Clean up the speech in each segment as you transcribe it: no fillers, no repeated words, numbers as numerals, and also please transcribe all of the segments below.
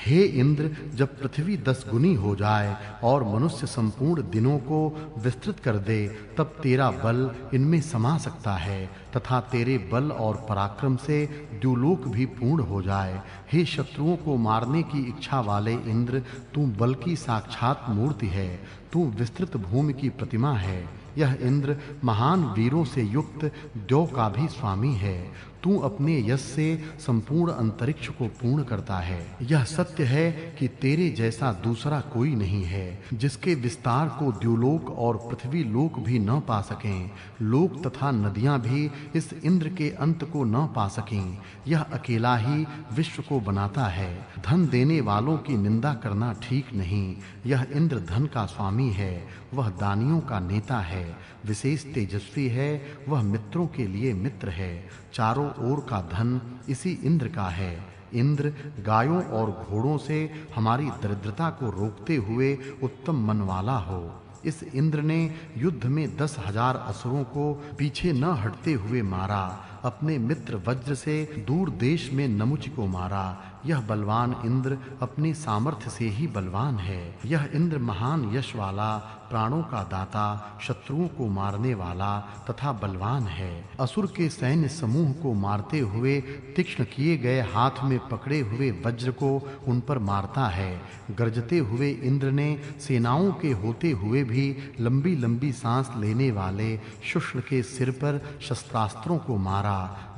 हे इंद्र, जब पृथ्वी 10 गुनी हो जाए और मनुष्य संपूर्ण दिनों को विस्तृत कर दे, तब तेरा बल इनमें समा सकता है तथा तेरे बल और पराक्रम से द्युलोक भी पूर्ण हो जाए। हे शत्रुओं को मारने की इच्छा वाले इंद्र, तू बल की साक्षात मूर्ति है, तू विस्तृत भूमि की प्रतिमा है। यह इंद्र महान वीरों से युक्त द्यौ का भी स्वामी है। तू अपने यश से संपूर्ण अंतरिक्ष को पूर्ण करता है। यह सत्य है कि तेरे जैसा दूसरा कोई नहीं है, जिसके विस्तार को द्युलोक और पृथ्वी लोक भी न पा सकें। लोक तथा नदियां भी इस इंद्र के अंत को न पा सकें। यह अकेला ही विश्व को बनाता है। धन देने वालों की निंदा करना ठीक नहीं। यह इंद्र धन का स्वामी है, वह दानियों का नेता है, विशेष तेजस्वी है, वह मित्रों के लिए मित्र है। चारों ओर का धन इसी इंद्र का है। इंद्र गायों और घोड़ों से हमारी दरिद्रता को रोकते हुए उत्तम मन वाला हो। इस इंद्र ने युद्ध में 10,000 असुरों को पीछे न हटते हुए मारा। अपने मित्र वज्र से दूर देश में नमुच को मारा। यह बलवान इंद्र अपने सामर्थ्य से ही बलवान है। यह इंद्र महान यश वाला, प्राणों का दाता, शत्रुओं को मारने वाला तथा बलवान है। असुर के सैन्य समूह को मारते हुए तीक्ष्ण किए गए हाथ में पकड़े हुए वज्र को उन पर मारता है। गरजते हुए इंद्र ने सेनाओं के होते हुए भी लंबी-लंबी सांस लेने वाले शुष्ण के सिर पर शस्त्रास्त्रों को मारा।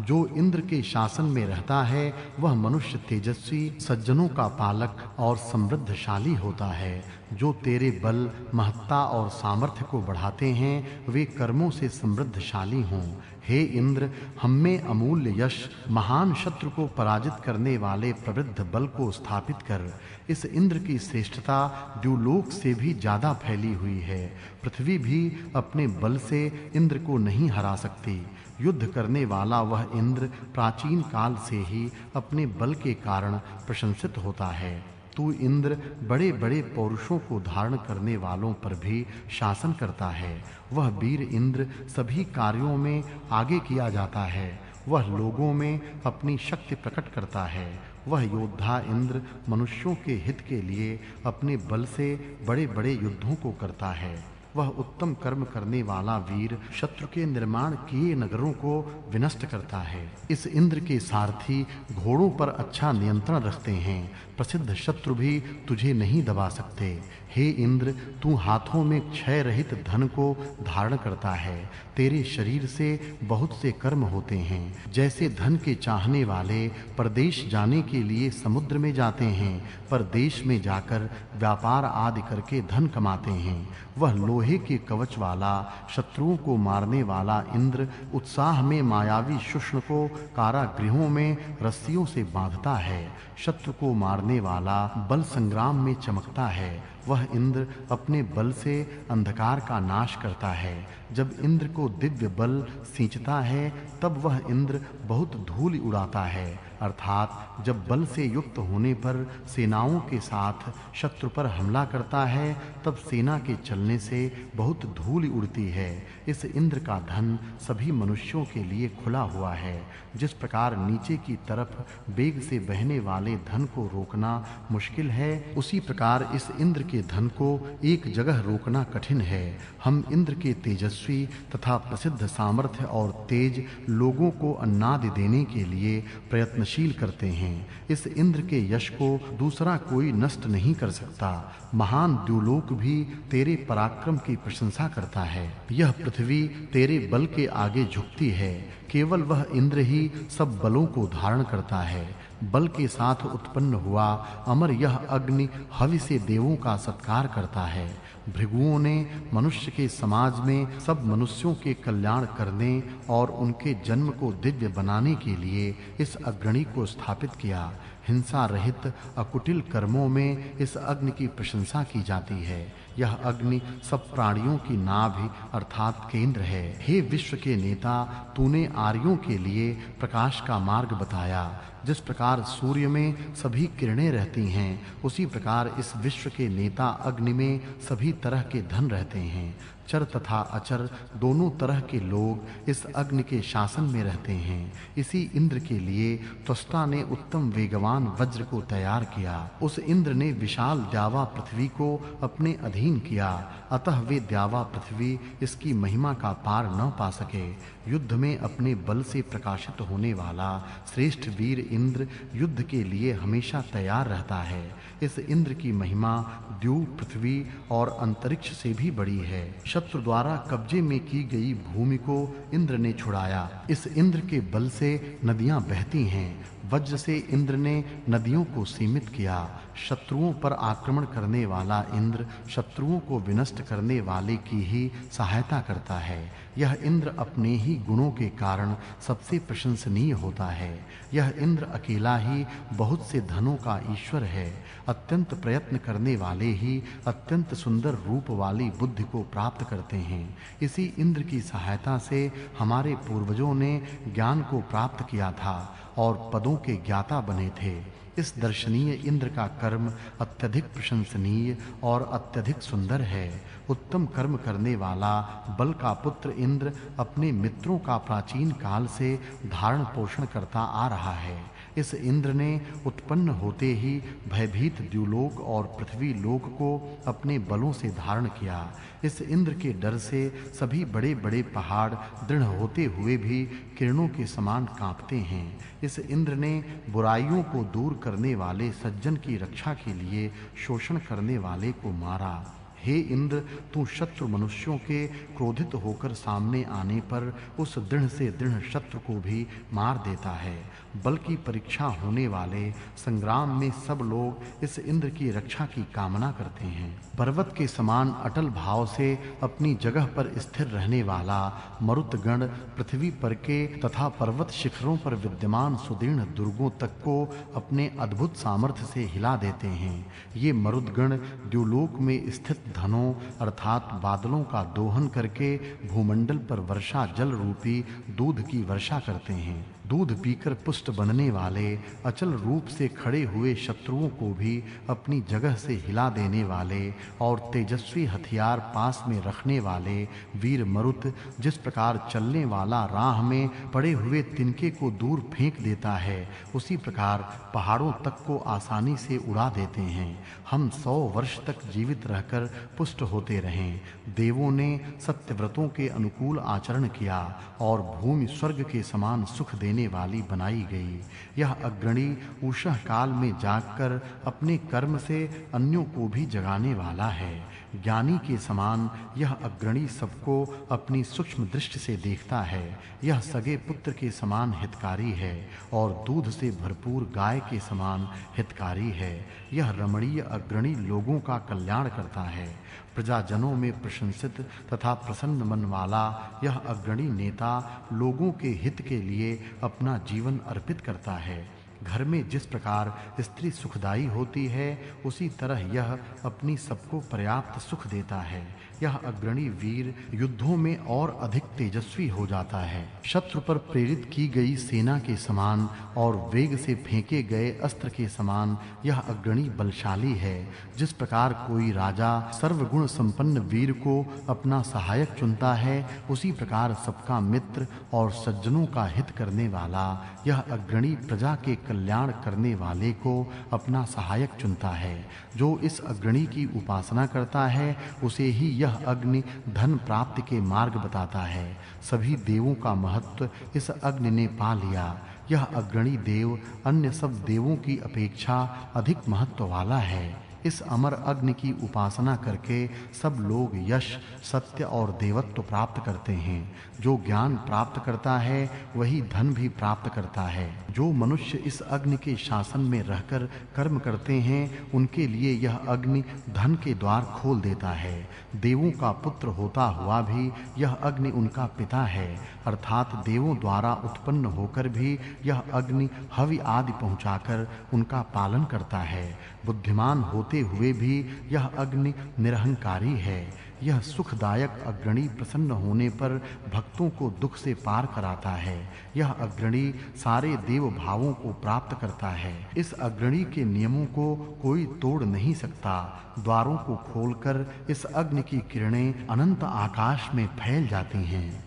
जो इंद्र के शासन में रहता है, वह मनुष्य तेजस्वी, सज्जनों का पालक और समृद्धशाली होता है। जो तेरे बल, महत्ता और सामर्थ्य को बढ़ाते हैं, वे कर्मों से समृद्धशाली हों। हे इंद्र, हम में अमूल्य यश, महान शत्रु को पराजित करने वाले प्रवृद्ध बल को स्थापित कर। इस इंद्र की श्रेष्ठता द्युलोक से भी ज्यादा फैली हुई है। पृथ्वी भी अपने बल से इंद्र को नहीं हरा सकती। युद्ध करने वाला वह इंद्र प्राचीन काल से ही अपने बल के कारण प्रशंसित होता है। तू इंद्र बड़े-बड़े पौरुषों को धारण करने वालों पर भी शासन करता है। वह वीर इंद्र सभी कार्यों में आगे किया जाता है। वह लोगों में अपनी शक्ति प्रकट करता है। वह योद्धा इंद्र मनुष्यों के हित के लिए अपने बल से बड़े-बड़े युद्धों को करता है। वह उत्तम कर्म करने वाला वीर शत्रु के निर्माण किए नगरों को विनष्ट करता है। इस इंद्र के सारथी घोड़ों पर अच्छा नियंत्रण रखते हैं। प्रसिद्ध शत्रु भी तुझे नहीं दबा सकते। हे इंद्र, तू हाथों में क्षय रहित धन को धारण करता है। तेरे शरीर से बहुत से कर्म होते हैं। जैसे धन के चाहने वाले परदेश जाने के लिए समुद्र में जाते हैं, परदेश में जाकर व्यापार आदि करके धन कमाते हैं, वह लोहे के कवच वाला, शत्रुओं को मारने वाला इंद्र उत्साह में मायावी शुष्ण को कारागृहों में रस्सियों से बांधता है। शत्रु को मारने वाला बल संग्राम में चमकता है। वह इंद्र अपने बल से अंधकार का नाश करता है। जब इंद्र को दिव्य बल सींचता है, तब वह इंद्र बहुत धूल उड़ाता है। अर्थात जब बल से युक्त होने पर सेनाओं के साथ शत्रु पर हमला करता है, तब सेना के चलने से बहुत धूल उड़ती है। इस इंद्र का धन सभी मनुष्यों के लिए खुला हुआ है। जिस प्रकार नीचे की तरफ वेग से बहने वाले धन को रोकना मुश्किल है, उसी प्रकार इस इंद्र के धन को एक जगह रोकना कठिन है। हम इंद्र के तेजस्वी तथा प्रसिद्ध सामर्थ्य और तेज लोगों को अन्नादि देने के लिए प्रयत्नशील करते हैं। इस इंद्र के यश को दूसरा कोई नष्ट नहीं कर सकता। महान द्युलोक भी तेरे पराक्रम की प्रशंसा करता है। यह पृथ्वी तेरे बल के आगे झुकती है। केवल वह इंद्र ही सब बलों को धारण करता है। बल के साथ उत्पन्न हुआ अमर यह अग्नि हवि से देवों का सत्कार करता है। भृगुओं ने मनुष्य के समाज में सब मनुष्यों के कल्याण करने और उनके जन्म को दिव्य बनाने के लिए इस अग्नि को स्थापित किया। हिंसा रहित अकुटिल कर्मों में इस अग्नि की प्रशंसा की जाती है। यह अग्नि सब प्राणियों की नाभि अर्थात केंद्र है। हे विश्व के नेता, तूने आर्यों के लिए प्रकाश का मार्ग बताया। जिस प्रकार सूर्य में सभी किरणें रहती हैं, उसी प्रकार इस विश्व के नेता अग्नि में सभी तरह के धन रहते हैं। चर तथा अचर दोनों तरह के लोग इस अग्नि के शासन में रहते हैं। इसी इंद्र के लिए त्वष्टा ने उत्तम वेगवान वज्र को तैयार किया। उस इंद्र ने विशाल द्यावा पृथ्वी को अपने अधीन किया, अतः वे द्यावा पृथ्वी इसकी महिमा का पार न पा सके। युद्ध में अपने बल से प्रकाशित होने वाला श्रेष्ठ वीर इंद्र युद्ध के लिए हमेशा तैयार रहता है। इस इंद्र की महिमा द्यू, पृथ्वी और अंतरिक्ष से भी बड़ी है। शत्रु द्वारा कब्जे में की गई भूमि को इंद्र ने छुड़ाया। इस इंद्र के बल से नदियां बहती हैं। वज्र से इंद्र ने नदियों को सीमित किया। शत्रुओं पर आक्रमण करने वाला इंद्र शत्रुओं को विनष्ट करने वाले की ही सहायता करता है। यह इंद्र अपने ही गुणों के कारण सबसे प्रशंसनीय होता है। यह इंद्र अकेला ही बहुत से धनों का ईश्वर है। अत्यंत प्रयत्न करने वाले ही अत्यंत सुंदर रूप वाली बुद्धि को प्राप्त करते हैं। इसी इंद्र की सहायता से हमारे पूर्वजों ने ज्ञान को प्राप्त किया था और पदों के ज्ञाता बने थे। इस दर्शनीय इंद्र का कर्म अत्यधिक प्रशंसनीय और अत्यधिक सुंदर है। उत्तम कर्म करने वाला बल का पुत्र इंद्र अपने मित्रों का प्राचीन काल से धारण पोषण करता आ रहा है। इस इंद्र ने उत्पन्न होते ही भयभीत द्युलोक और पृथ्वी लोक को अपने बलों से धारण किया। इस इंद्र के डर से सभी बड़े-बड़े पहाड़ दृढ़ होते हुए भी किरणों के समान कांपते हैं। इस इंद्र ने बुराइयों को दूर करने वाले सज्जन की रक्षा के लिए शोषण करने वाले को मारा। हे इंद्र, तू शत्रु मनुष्यों के क्रोधित होकर सामने आने पर उस दृढ़ से दृढ़ शत्रु को भी मार देता है। बल की परीक्षा होने वाले संग्राम में सब लोग इस इंद्र की रक्षा की कामना करते हैं। पर्वत के समान अटल भाव से अपनी जगह पर स्थिर रहने वाला मरुतगण पृथ्वी पर के तथा पर्वत शिखरों पर विद्यमान सुदृढ़ दुर्गों तक को अपने अद्भुत सामर्थ्य से हिला देते हैं। ये मरुतगण द्युलोक में स्थित धनों अर्थात बादलों का दोहन करके भूमंडल पर वर्षा जल रूपी दूध की वर्षा करते हैं। दूध पीकर पुष्ट बनने वाले अचल रूप से खड़े हुए शत्रुओं को भी अपनी जगह से हिला देने वाले और तेजस्वी हथियार पास में रखने वाले वीर मरुत जिस प्रकार चलने वाला राह में पड़े हुए तिनके को दूर फेंक देता है, उसी प्रकार पहाड़ों तक को आसानी से उड़ा देते हैं। हम 100 वर्ष तक जीवित रहकर पुष्ट होते रहें। देवों ने सत्यव्रतों के अनुकूल आचरण किया और भूमि स्वर्ग के समान सुख देने वाली बनाई गई। यह अग्रणी उषः काल में जागकर अपने कर्म से अन्यों को भी जगाने वाला है। ज्ञानी के समान यह अग्रणी सबको अपनी सूक्ष्म दृष्टि से देखता है। यह सगे पुत्र के समान हितकारी है और दूध से भरपूर गाय के समान हितकारी है। यह रमणीय अग्रणी लोगों का कल्याण करता है। प्रजाजनों में प्रशंसित तथा प्रसन्न मन वाला यह अग्रणी नेता लोगों के हित के लिए अपना जीवन अर्पित करता है। घर में जिस प्रकार स्त्री सुखदाई होती है, उसी तरह यह अपनी सबको पर्याप्त सुख देता है। यह अग्रणी वीर युद्धों में और अधिक तेजस्वी हो जाता है। शत्रु पर प्रेरित की गई सेना के समान और वेग से फेंके गए अस्त्र के समान यह अग्रणी बलशाली है। जिस प्रकार कोई राजा सर्वगुण संपन्न वीर को अपना सहायक चुनता है, उसी प्रकार सबका मित्र और सज्जनों का हित करने वाला यह अग्रणी प्रजा के कल्याण करने वाले को अपना सहायक चुनता है। जो इस अग्रणी की उपासना करता है, उसे ही यह अग्नि धन प्राप्ति के मार्ग बताता है। सभी देवों का महत्व इस अग्नि ने पा लिया। यह अग्रणी देव अन्य सब देवों की अपेक्षा अधिक महत्व वाला है। इस अमर अग्नि की उपासना करके सब लोग यश, सत्य और देवत्व प्राप्त करते हैं। जो ज्ञान प्राप्त करता है, वही धन भी प्राप्त करता है। जो मनुष्य इस अग्नि के शासन में रहकर कर्म करते हैं, उनके लिए यह अग्नि धन के द्वार खोल देता है। देवों का पुत्र होता हुआ भी यह अग्नि उनका पिता है, अर्थात देवों द्वारा उत्पन्न होकर भी यह अग्नि हवि आदि पहुंचाकर उनका पालन करता है। बुद्धिमान होते हुए भी यह अग्नि निरहंकारी है। यह सुखदायक अग्रणी प्रसन्न होने पर भक्तों को दुख से पार कराता है। यह अग्रणी सारे देव भावों को प्राप्त करता है। इस अग्रणी के नियमों को कोई तोड़ नहीं सकता। द्वारों को खोलकर इस अग्नि की किरणें अनंत आकाश में फैल जाती हैं।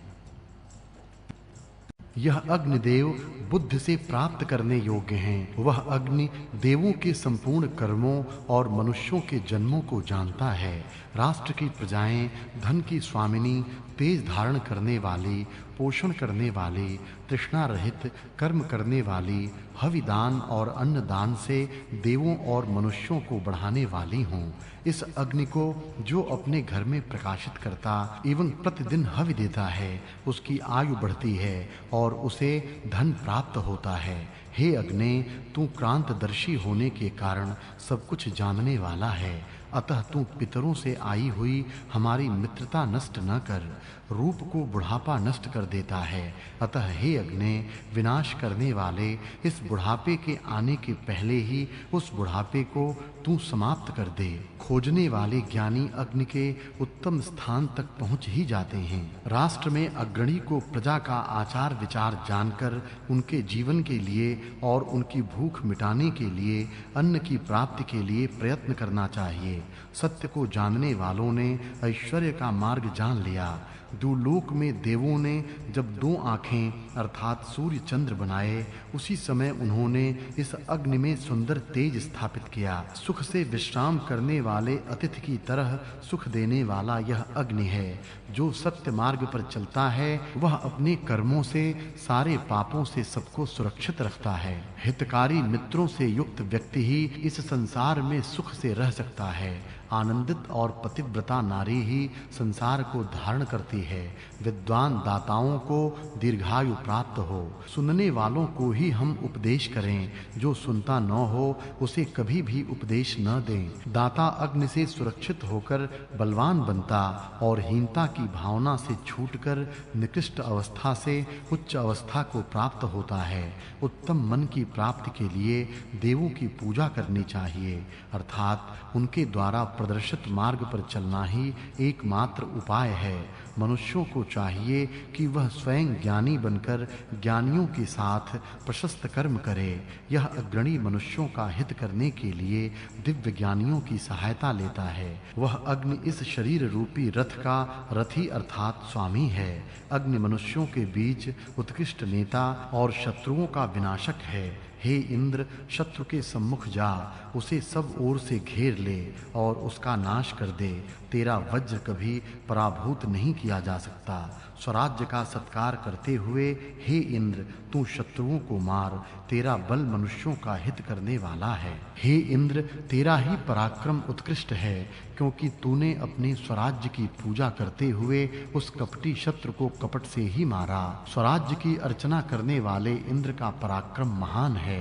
यह अग्निदेव बुद्धि से प्राप्त करने योग्य हैं। वह अग्नि देवों के संपूर्ण कर्मों और मनुष्यों के जन्मों को जानता है। राष्ट्र की प्रजाएं, धन की स्वामिनी, तेज धारण करने वाली, पोषण करने वाली, तृष्णा रहित, कर्म करने वाली, हविदान और अन्नदान से देवों और मनुष्यों को बढ़ाने वाली हों। इस अग्नि को जो अपने घर में प्रकाशित करता एवं प्रतिदिन हवि देता है, उसकी आयु बढ़ती है और उसे धन प्राप्त होता है। हे अग्नि, तू क्रांतदर्शी होने के कारण सब कुछ जानने वाला है। अतः तू पितरों से आई हुई हमारी मित्रता नष्ट न कर। रूप को बुढ़ापा नष्ट कर देता है। अतः हे अग्नि, विनाश करने वाले इस बुढ़ापे के आने के पहले ही उस बुढ़ापे को तू समाप्त कर दे। खोजने वाले ज्ञानी अग्नि के उत्तम स्थान तक पहुंच ही जाते हैं। राष्ट्र में अग्रणी को प्रजा का आचार विचार जानकर उनके जीवन के लिए और उनकी भूख मिटाने के लिए अन्न की प्राप्ति के लिए प्रयत्न करना चाहिए। सत्य को जानने वालों ने ऐश्वर्य का मार्ग जान लिया। दुलोक में देवों ने जब दो आंखें अर्थात सूर्य चंद्र बनाए, उसी समय उन्होंने इस अग्नि में सुंदर तेज स्थापित किया। सुख से विश्राम करने वाले अतिथि की तरह सुख देने वाला यह अग्नि है। जो सत्य मार्ग पर चलता है, वह अपने कर्मों से सारे पापों से सबको सुरक्षित रखता है। हितकारी मित्रों से युक्त व्यक्ति ही इस संसार में सुख से रह सकता है। आनंदित और पतिव्रता नारी ही संसार को धारण करती है। विद्वान दाताओं को दीर्घायु प्राप्त हो। सुनने वालों को ही हम उपदेश करें। जो सुनता न हो उसे कभी भी उपदेश न दें। दाता अग्नि से सुरक्षित होकर बलवान बनता और हीनता की भावना से छूटकर निकृष्ट अवस्था से उच्च अवस्था को प्राप्त होता है। उत्तम मन की प्राप्ति के लिए देवों की पूजा करनी चाहिए, अर्थात उनके द्वारा प्रदर्शित मार्ग पर चलना ही एकमात्र उपाय है। मनुष्यों को चाहिए कि वह स्वयं ज्ञानी बनकर ज्ञानियों के साथ प्रशस्त कर्म करे। यह अग्रणी मनुष्यों का हित करने के लिए दिव्य ज्ञानियों की सहायता लेता है। वह अग्नि इस शरीर रूपी रथ का रथी अर्थात स्वामी है। अग्नि मनुष्यों के बीच उत्कृष्ट नेता और शत्रुओं का विनाशक है। हे इंद्र, शत्रु के सम्मुख जा, उसे सब ओर से घेर ले और उसका नाश कर दे। तेरा वज्र कभी पराभूत नहीं किया जा सकता। स्वराज्य का सत्कार करते हुए हे इंद्र, तू शत्रुओं को मार। तेरा बल मनुष्यों का हित करने वाला है। हे इंद्र, तेरा ही पराक्रम उत्कृष्ट है, क्योंकि तूने अपने स्वराज्य की पूजा करते हुए उस कपटी शत्रु को कपट से ही मारा। स्वराज्य की अर्चना करने वाले इंद्र का पराक्रम महान है।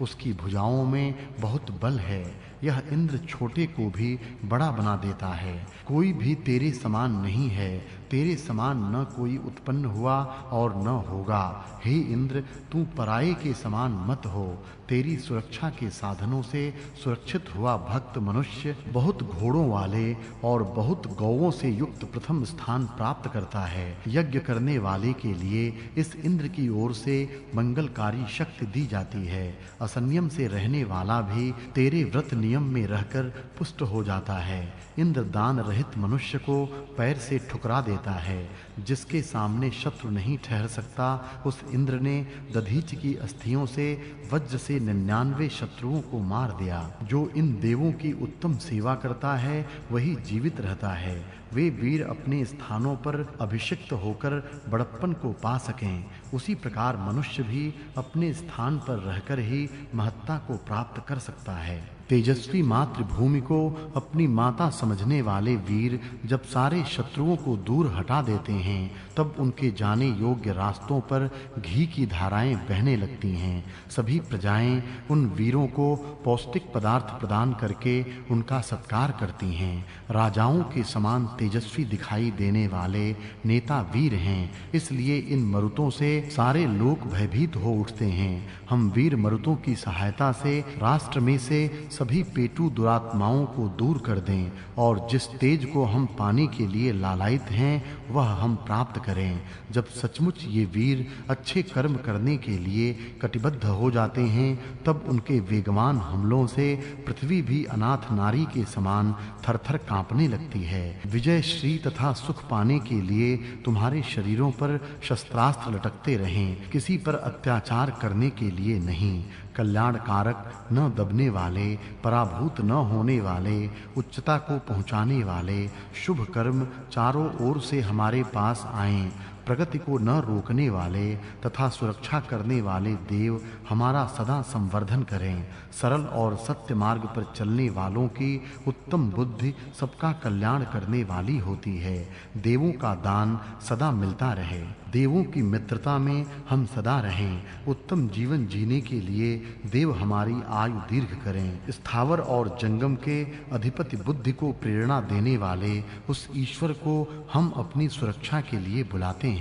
उसकी भुजाओं में बहुत बल है। यह इंद्र छोटे को भी बड़ा बना देता है। कोई भी तेरे समान नहीं है। तेरे समान न कोई उत्पन्न हुआ और न होगा। हे इंद्र, तू पराये के समान मत हो। तेरी सुरक्षा के साधनों से सुरक्षित हुआ भक्त मनुष्य बहुत घोड़ों वाले और बहुत गौओं से युक्त प्रथम स्थान प्राप्त करता है। यज्ञ करने वाले के लिए इस इंद्र की ओर से मंगलकारी शक्ति दी जाती है। असंयम से रहने वाला भी तेरे व्रत नियम में रहकर पुष्ट हो जाता है। इंद्र दान रहित मनुष्य को पैर से ठुकरा देता है। जिसके सामने शत्रु नहीं ठहर सकता, उस इंद्र ने दधीच की अस्थियों से वज्र से 99 शत्रुओं को मार दिया। जो इन देवों की उत्तम सेवा करता है, वही जीवित रहता है। वे वीर अपने स्थानों पर अभिषिक्त होकर बड़प्पन को पा सकें, उसी प्रकार मनुष्य भी अपने स्थान पर रहकर ही महत्ता को प्राप्त कर सकता है। तेजस्वी मातृभूमि को अपनी माता समझने वाले वीर जब सारे शत्रुओं को दूर हटा देते हैं, तब उनके जाने योग्य रास्तों पर घी की धाराएं बहने लगती हैं। सभी प्रजाएं उन वीरों को पौष्टिक पदार्थ प्रदान करके उनका सत्कार करती हैं। राजाओं के समान तेजस्वी दिखाई देने वाले नेता वीर हैं, इसलिए इन मरुतों से सारे लोग भयभीत हो उठते हैं। हम वीर मरुतों की सहायता से राष्ट्र में से सभी पेटू दुरात्माओं को दूर कर दें और जिस तेज को हम पाने के लिए लालायित हैं वह हम प्राप्त करें। जब सचमुच ये वीर अच्छे कर्म करने के लिए कटिबद्ध हो जाते हैं तब उनके वेगवान हमलों से पृथ्वी भी अनाथ नारी के समान थरथर कांपने लगती है। विजय, श्री तथा सुख पाने के लिए तुम्हारे शरीरों पर शस्त्रास्त्र लटकते रहें, किसी पर अत्याचार करने के लिए नहीं। कल्याण कारक, न दबने वाले, पराभूत न होने वाले, उच्चता को पहुंचाने वाले शुभ कर्म चारों ओर से हमारे पास आएं। प्रगति को न रोकने वाले तथा सुरक्षा करने वाले देव हमारा सदा संवर्धन करें। सरल और सत्य मार्ग पर चलने वालों की उत्तम बुद्धि सबका कल्याण करने वाली होती है। देवों का दान सदा मिलता रहे, देवों की मित्रता में हम सदा रहें। उत्तम जीवन जीने के लिए देव हमारी आयु दीर्घ करें। स्थावर और जंगम के अधिपति बुद्धि को प्रेरणा देने वाले उस ईश्वर को हम अपनी सुरक्षा के लिए बुलाते हैं।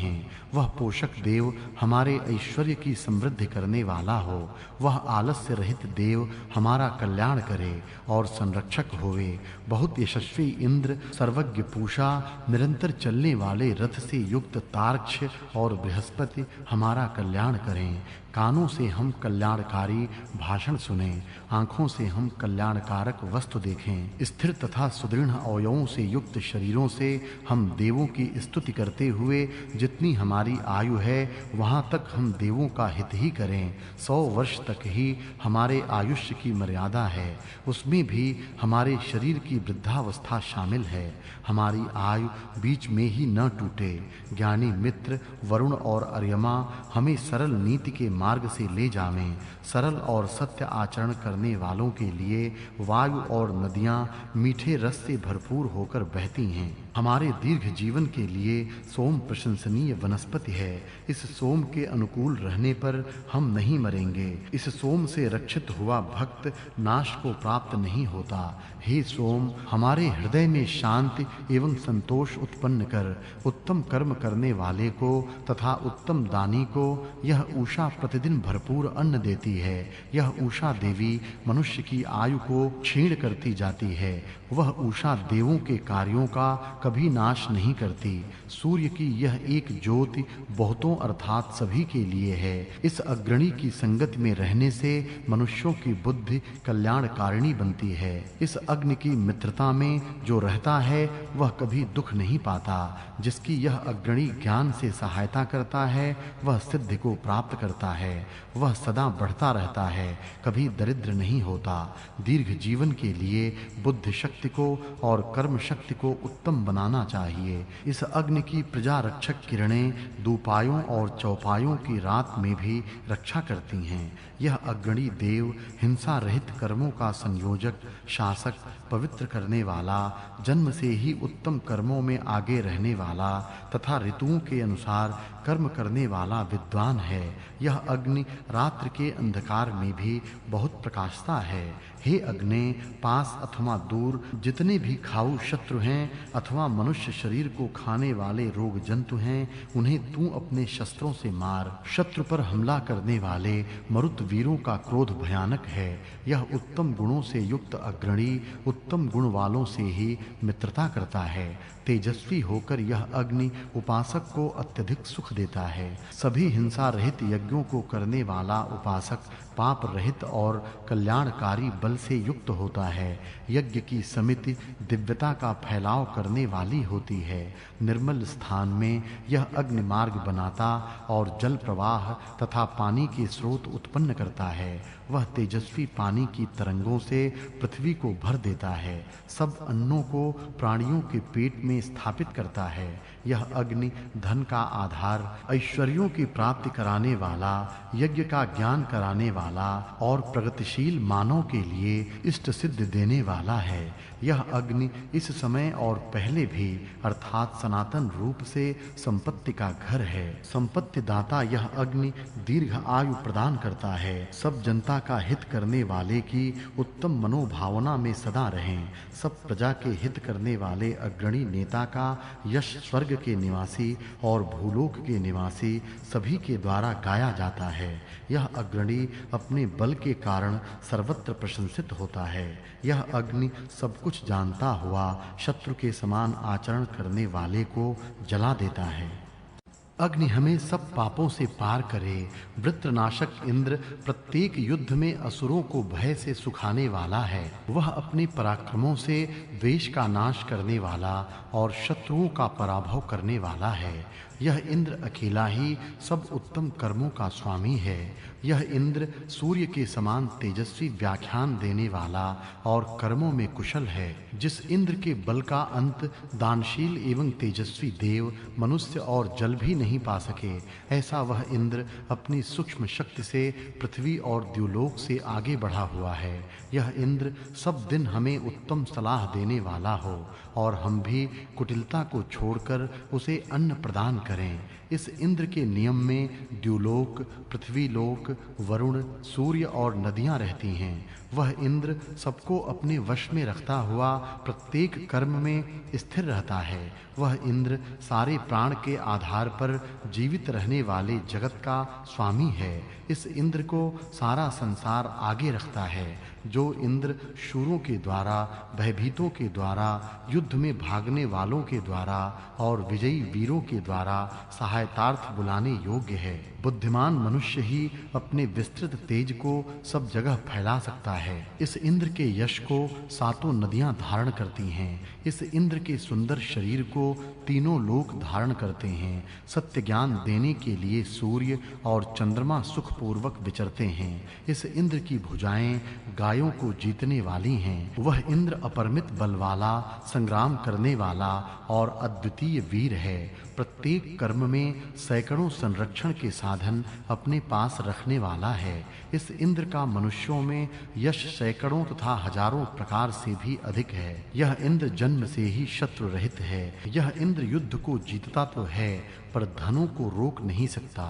वह पोषक देव हमारे ऐश्वर्य की समृद्धि करने वाला हो। वह आलस्य रहित देव हमारा कल्याण करे और संरक्षक होवे। बहुत यशस्वी इंद्र, सर्वज्ञ पूषा, निरंतर चलने वाले रथ से युक्त तार्क्ष और बृहस्पति हमारा कल्याण करें। कानों से हम कल्याणकारी भाषण सुनें, आंखों से हम कल्याणकारक वस्तु देखें। स्थिर तथा सुदृढ़ अवयवों से युक्त शरीरों से हम देवों की स्तुति करते हुए जितनी हमारी आयु है वहां तक हम देवों का हित ही करें। 100 वर्ष तक ही हमारे आयुष्य की मर्यादा है, उसमें भी हमारे शरीर की वृद्धावस्था शामिल है। हमारी आयु बीच में ही न टूटे। ज्ञानी मित्र वरुण और अर्यमा हमें सरल नीति के मार्ग से ले जावें। सरल और सत्य आचरण करने वालों के लिए वायु और नदियां मीठे रस से भरपूर होकर बहती हैं। हमारे दीर्घ जीवन के लिए सोम प्रशंसनीय वनस्पति है। इस सोम के अनुकूल रहने पर हम नहीं मरेंगे। इस सोम से रक्षित हुआ भक्त नाश को प्राप्त नहीं होता। हे सोम, हमारे हृदय में शांति एवं संतोष उत्पन्न कर। उत्तम कर्म करने वाले को तथा उत्तम दानी को यह उषा प्रतिदिन भरपूर अन्न देती है। यह उषा देवी मनुष्य की आयु को क्षीण करती जाती है। वह उषा देवों के कार्यों का कभी नाश नहीं करती। सूर्य की यह एक ज्योति बहुतों अर्थात सभी के लिए है। इस अग्रणी की संगति में रहने से मनुष्यों की बुद्धि कल्याणकारिणी बनती है। इस अग्नि की मित्रता में जो रहता है वह कभी दुख नहीं पाता। जिसकी यह अग्रणी ज्ञान से सहायता करता है वह सिद्धि को प्राप्त करता है। वह सदा बढ़ता रहता है, कभी दरिद्र नहीं होता। दीर्घ जीवन के लिए बुद्धि शक्ति को और कर्म शक्ति को उत्तम बनाना चाहिए। इस अग्नि की प्रजा रक्षक किरणें दूपायों और चौपायों की रात में भी रक्षा करती हैं। यह अग्रणी देव हिंसा रहित कर्मों का संयोजक, शासक, पवित्र करने वाला, जन्म से ही उत्तम कर्मों में आगे रहने वाला तथा ऋतुओं के अनुसार कर्म करने वाला विद्वान है। यह अग्नि रात्रि के अंधकार में भी बहुत प्रकाशता है। हे अग्नि, पास अथवा दूर जितने भी खाऊ शत्रु हैं अथवा मनुष्य शरीर को खाने वाले रोग जंतु हैं उन्हें तू अपने शस्त्रों से मार। शत्रु पर हमला करने वाले मरुत वीरों का क्रोध भयानक है। यह उत्तम गुणों से युक्त अग्रणी उत्तम गुण वालों से ही मित्रता करता है। तेजस्वी होकर यह अग्नि उपासक को अत्यधिक सुख देता है। सभी हिंसा रहित यज्ञों को करने वाला उपासक पाप रहित और कल्याणकारी बल से युक्त होता है। यज्ञ की समिति दिव्यता का फैलाव करने वाली होती है। निर्मल स्थान में यह अग्नि मार्ग बनाता और जल प्रवाह तथा पानी के स्रोत उत्पन्न करता है। वह तेजस्वी पानी की तरंगों से पृथ्वी को भर देता है। सब अन्नों को प्राणियों के पेट में स्थापित करता है। यह अग्नि धन का आधार, ऐश्वर्यों की प्राप्ति कराने वाला, यज्ञ का ज्ञान कराने वाला और प्रगतिशील मानव के लिए इष्ट सिद्ध देने वाला है। यह अग्नि इस समय और पहले भी अर्थात सनातन रूप से संपत्ति का घर है। संपत्ति दाता यह अग्नि दीर्घ आयु प्रदान करता है। सब जनता का हित करने वाले की उत्तम मनोभावना में सदा रहें। सब प्रजा के हित करने वाले अग्रणी नेता का यश स्वर्ग के निवासी और भूलोक के निवासी सभी के द्वारा गाया जाता है। यह अग्रणी अपने बल के कारण सर्वत्र प्रशंसित होता है। यह अग्नि सब कुछ जानता हुआ शत्रु के समान आचरण करने वाले को जला देता है। अग्नि हमें सब पापों से पार करे। वृत्रनाशक इंद्र प्रत्येक युद्ध में असुरों को भय से सुखाने वाला है। वह अपने पराक्रमों से द्वेष का नाश करने वाला और शत्रुओं का पराभव करने वाला है। यह इंद्र अकेला ही सब उत्तम कर्मों का स्वामी है। यह इंद्र सूर्य के समान तेजस्वी व्याख्यान देने वाला और कर्मों में कुशल है। जिस इंद्र के बल का अंत दानशील एवं तेजस्वी देव, मनुष्य और जल भी नहीं पा सके, ऐसा वह इंद्र अपनी सूक्ष्म शक्ति से पृथ्वी और द्युलोक से आगे बढ़ा हुआ है। यह इंद्र सब दिन हमें उत्तम सलाह देने वाला हो और हम भी कुटिलता को छोड़कर उसे अन्न प्रदान करें। इस इंद्र के नियम में द्युलोक, पृथ्वीलोक, वरुण, सूर्य और नदियां रहती हैं। वह इंद्र सबको अपने वश में रखता हुआ प्रत्येक कर्म में स्थिर रहता है। वह इंद्र सारे प्राण के आधार पर जीवित रहने वाले जगत का स्वामी है। इस इंद्र को सारा संसार आगे रखता है। जो इंद्र शूरों के द्वारा, भयभीतों के द्वारा, युद्ध में भागने वालों के द्वारा और विजयी वीरों के द्वारा सहायतार्थ बुलाने योग्य है। बुद्धिमान मनुष्य ही अपने विस्तृत तेज को सब जगह फैला सकता है। इस इंद्र के यश को सातों नदियां धारण करती हैं। इस इंद्र के सुंदर शरीर को तीनों लोक धारण करते हैं। सत्य ज्ञान देने के लिए सूर्य और चंद्रमा सुखपूर्वक विचरते हैं। इस इंद्र की भुजाएं गायों को जीतने वाली हैं। वह इंद्र अपरिमित बल वाला, संग्राम करने वाला और अद्वितीय वीर है। प्रत्येक कर्म में सैकड़ों संरक्षण के साधन अपने पास रखने वाला है। इस इंद्र का मनुष्यों में यश सैकड़ों तथा हजारों प्रकार से भी अधिक है। यह इंद्र जन्म से ही शत्रु रहित है। यह इंद्र युद्ध को जीतता तो है पर धनों को रोक नहीं सकता।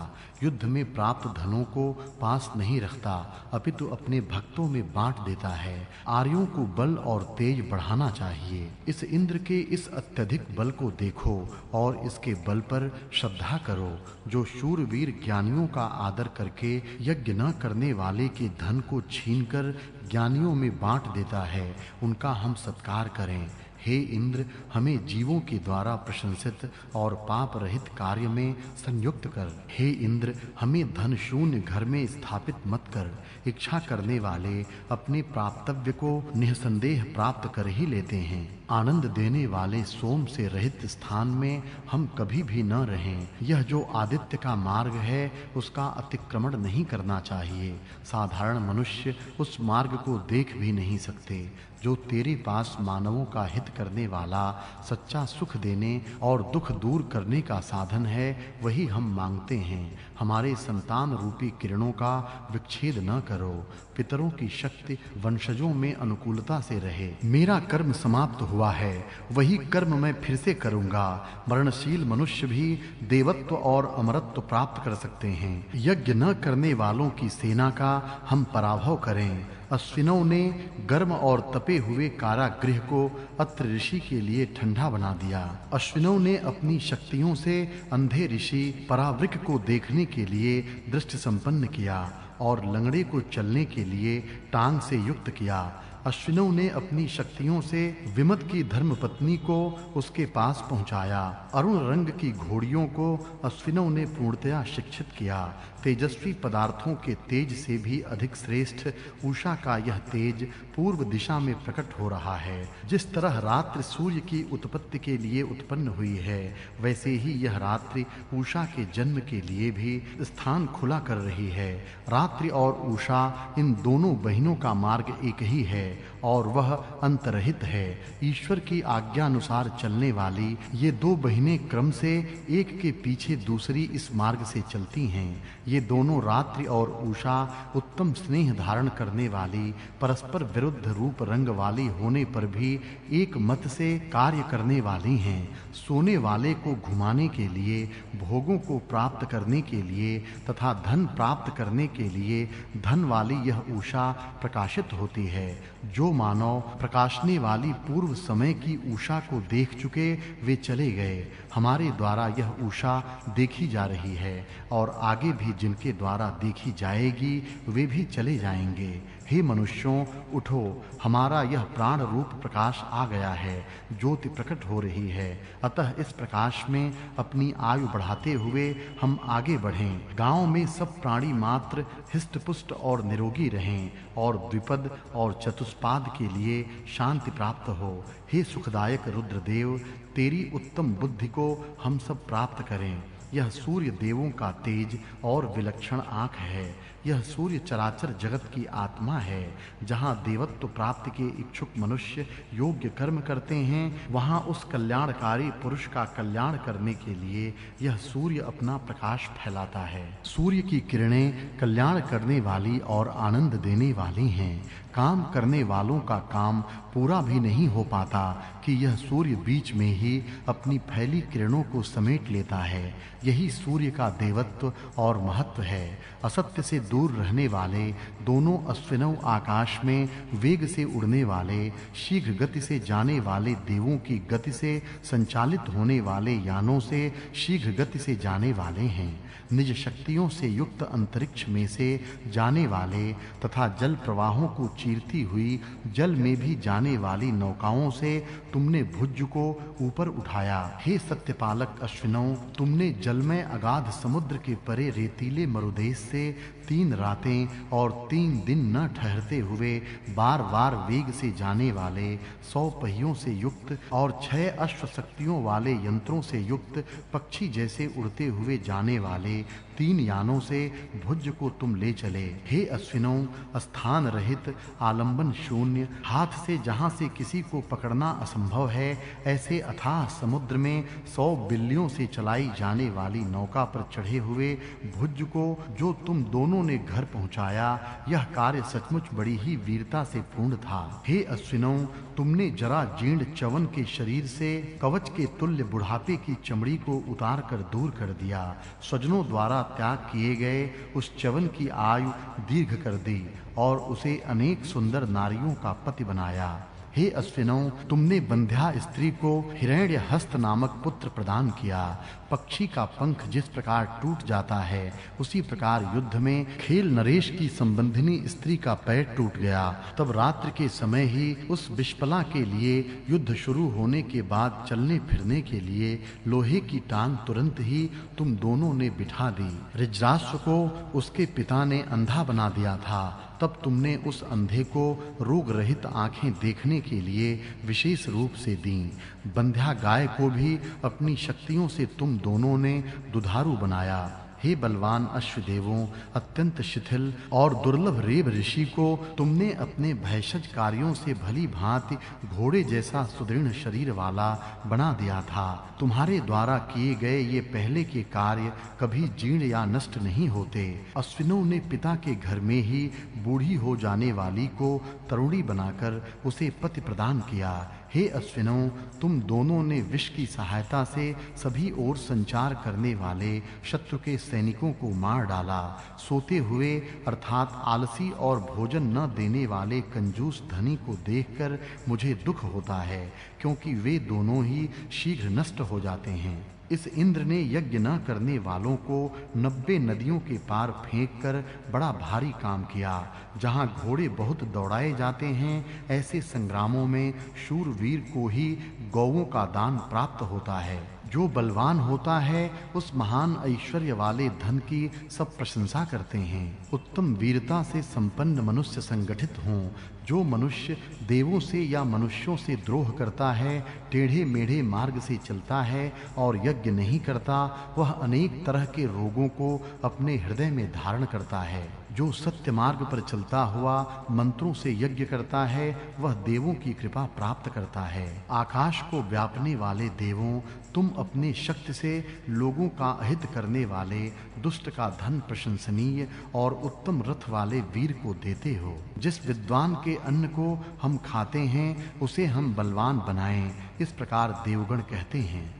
युद्ध में प्राप्त धनों को पास नहीं रखता, अपितु अपने भक्तों में बांट देता है। आर्यों को बल और तेज बढ़ाना चाहिए। इस इंद्र के इस अत्यधिक बल को देखो और इसके बल पर श्रद्धा करो। जो शूरवीर ज्ञानियों का आदर करके यज्ञ न करने वाले के धन को छीनकर ज्ञानियों में बांट देता है, उनका हम सत्कार करें। हे इंद्र, हमें जीवों के द्वारा प्रशंसित और पाप रहित कार्य में संयुक्त कर। हे इंद्र, हमें धन शून्य घर में स्थापित मत कर। इच्छा करने वाले अपने प्राप्तव्य को निसंदेह प्राप्त कर ही लेते हैं। आनंद देने वाले सोम से रहित स्थान में हम कभी भी न रहें। यह जो आदित्य का मार्ग है, उसका अतिक्रमण नहीं करना चाहिए। साधारण मनुष्य उस मार्ग को देख भी नहीं सकते। जो तेरे पास मानवों का हित करने वाला, सच्चा सुख देने और दुख दूर करने का साधन है, वही हम मांगते हैं। हमारे संतान रूपी किरणों का विच्छेद न करो। पितरों की शक्ति वंशजों में अनुकूलता से रहे। मेरा कर्म समाप्त हुआ है, वही कर्म मैं फिर से करूंगा। मरणशील मनुष्य भी देवत्व और अमरत्व प्राप्त कर सकते हैं। यज्ञ न करने वालों की सेना का हम पराभव करें। अश्विनों ने गर्म और तपे हुए कारागृह को अत्रि ऋषि के लिए ठंडा बना दिया। अश्विनों ने अपनी शक्तियों से अंधे ऋषि परावृक को देखने के लिए दृष्टि संपन्न किया और लंगड़े को चलने के लिए टांग से युक्त किया। अश्विनों ने अपनी शक्तियों से विमत की धर्मपत्नी को उसके पास पहुंचाया। अरुण रंग की घोड़ियों को अश्विनों ने पूर्णतया शिक्षित किया। तेजस्वी पदार्थों के तेज से भी अधिक श्रेष्ठ उषा का यह तेज पूर्व दिशा में प्रकट हो रहा है। जिस तरह रात्रि सूर्य की उत्पत्ति के लिए उत्पन्न हुई है, वैसे ही यह रात्रि उषा के जन्म के लिए भी स्थान खुला कर रही है। रात्रि और उषा, इन दोनों बहिनों का मार्ग एक ही है और वह अंतरहित है। ईश्वर की आज्ञा अनुसार चलने वाली ये दो बहिनें क्रम से एक के पीछे दूसरी इस मार्ग से चलती हैं। ये दोनों रात्रि और उषा उत्तम स्नेह धारण करने वाली, परस्पर विरुद्ध रूप रंग वाली होने पर भी एक मत से कार्य करने वाली हैं। सोने वाले को घुमाने के लिए, भोगों को प्राप्त करने के लिए तथा धन प्राप्त करने के लिए धन वाली यह उषा प्रकाशित होती है। जो जो मानव प्रकाशने वाली पूर्व समय की उषा को देख चुके वे चले गए। हमारे द्वारा यह उषा देखी जा रही है और आगे भी जिनके द्वारा देखी जाएगी वे भी चले जाएंगे। हे मनुष्यों, उठो, हमारा यह प्राण रूप प्रकाश आ गया है, ज्योति प्रकट हो रही है। अतः इस प्रकाश में अपनी आयु बढ़ाते हुए हम आगे बढ़ें। गांव में सब प्राणी मात्र हिष्ट-पुष्ट और निरोगी रहें और द्विपद और चतुष्पाद के लिए शांति प्राप्त हो। हे सुखदायक रुद्रदेव, तेरी उत्तम बुद्धि को हम सब प्राप्त करें। यह सूर्य देवों का तेज और विलक्षण आँख है। यह सूर्य चराचर जगत की आत्मा है। जहाँ देवत्व प्राप्ति के इच्छुक मनुष्य योग्य कर्म करते हैं, वहाँ उस कल्याणकारी पुरुष का कल्याण करने के लिए यह सूर्य अपना प्रकाश फैलाता है। सूर्य की किरणें कल्याण करने वाली और आनंद देने वाली हैं। काम करने वालों का काम पूरा भी नहीं हो पाता कि यह सूर्य बीच में ही अपनी फैली किरणों को समेट लेता है। यही सूर्य का देवत्व और महत्व है। असत्य से दूर रहने वाले दोनों अश्विनों आकाश में वेग से उड़ने वाले, शीघ्र गति से जाने वाले देवों की गति से संचालित होने वाले यानों से शीघ्र गति से जाने वाले हैं। निज शक्तियों से युक्त अंतरिक्ष में से जाने वाले तथा जल प्रवाहों को चीरती हुई जल में भी जाने वाली नौकाओं से तुमने भुज को ऊपर उठाया। हे सत्यपालक अश्विनों, तुमने जल में अगाध समुद्र के परे रेतीले मरुदेश से 3 रातें और 3 दिन न ठहरते हुए बार-बार वेग से जाने वाले 100 पहियों से युक्त और 6 अश्व शक्तियों वाले यंत्रों से युक्त पक्षी जैसे उड़ते हुए जाने वाले 3 यानों से भुज को तुम ले चले। हे अश्विनों, स्थान रहित, आलंबन शून्य, हाथ से जहां से किसी को पकड़ना असंभव है, ऐसे अथाह समुद्र में 100 बिल्लियों से चलाई जाने वाली नौका पर चढ़े हुए भुज को जो तुम दोनों ने घर पहुंचाया, यह कार्य सचमुच बड़ी ही वीरता से पूर्ण था। हे अश्विनों, तुमने जरा जीर्ण च्यवन के शरीर से कवच के तुल्य बुढ़ापे की चमड़ी को उतार कर दूर कर दिया। स्वजनों द्वारा त्याग किए गए उस च्यवन की आयु दीर्घ कर दी और उसे अनेक सुंदर नारियों का पति बनाया। हे अश्विनों, तुमने बंध्या स्त्री को हिरण्यहस्त नामक पुत्र प्रदान किया। पक्षी का पंख जिस प्रकार टूट जाता है, उसी प्रकार युद्ध में खेल नरेश की संबंधिनी स्त्री का पैर टूट गया। तब रात्रि के समय ही उस विष्पला के लिए युद्ध शुरू होने के बाद चलने फिरने के लिए लोहे की टांग तुरंत ही तुम दोनों ने बिठा दी। ऋजराष्ट्र को उसके पिता ने अंधा बना दिया था। तब तुमने उस अंधे को रोग रहित आंखें देखने के लिए विशेष रूप से दीं। बंध्या गाय को भी अपनी शक्तियों से तुम दोनों ने दुधारू बनाया। हे बलवान अश्वदेवों, अत्यंत शिथिल और दुर्लभ रेब ऋषि को तुमने अपने भैषज कार्यों से भली भांति घोड़े जैसा सुदृढ़ शरीर वाला बना दिया था। तुम्हारे द्वारा किए गए ये पहले के कार्य कभी जीर्ण या नष्ट नहीं होते। अश्विनों ने पिता के घर में ही बूढ़ी हो जाने वाली को तरुणी बनाकर उसे पति प्रदान किया। हे अश्विनों, तुम दोनों ने विष की सहायता से सभी ओर संचार करने वाले शत्रु के सैनिकों को मार डाला। सोते हुए अर्थात आलसी और भोजन न देने वाले कंजूस धनी को देखकर मुझे दुख होता है, क्योंकि वे दोनों ही शीघ्र नष्ट हो जाते हैं। इस इंद्र ने यज्ञ न करने वालों को 90 नदियों के पार फेंककर बड़ा भारी काम किया। जहां घोड़े बहुत दौड़ाए जाते हैं, ऐसे संग्रामों में शूरवीर को ही गौओं का दान प्राप्त होता है। जो बलवान होता है उस महान ऐश्वर्य वाले धन की सब प्रशंसा करते हैं। उत्तम वीरता से संपन्न मनुष्य संगठित हों। जो मनुष्य देवों से या मनुष्यों से द्रोह करता है, टेढ़े मेढ़े मार्ग से चलता है और यज्ञ नहीं करता, वह अनेक तरह के रोगों को अपने हृदय में धारण करता है। जो सत्य मार्ग पर चलता हुआ मंत्रों से यज्ञ करता है, वह देवों की कृपा प्राप्त करता है। आकाश को व्यापने वाले देवों, तुम अपने शक्ति से लोगों का अहित करने वाले दुष्ट का धन प्रशंसनीय और उत्तम रथ वाले वीर को देते हो। जिस विद्वान के अन्न को हम खाते हैं, उसे हम बलवान बनाएं। इस प्रकार देवगण कहते हैं।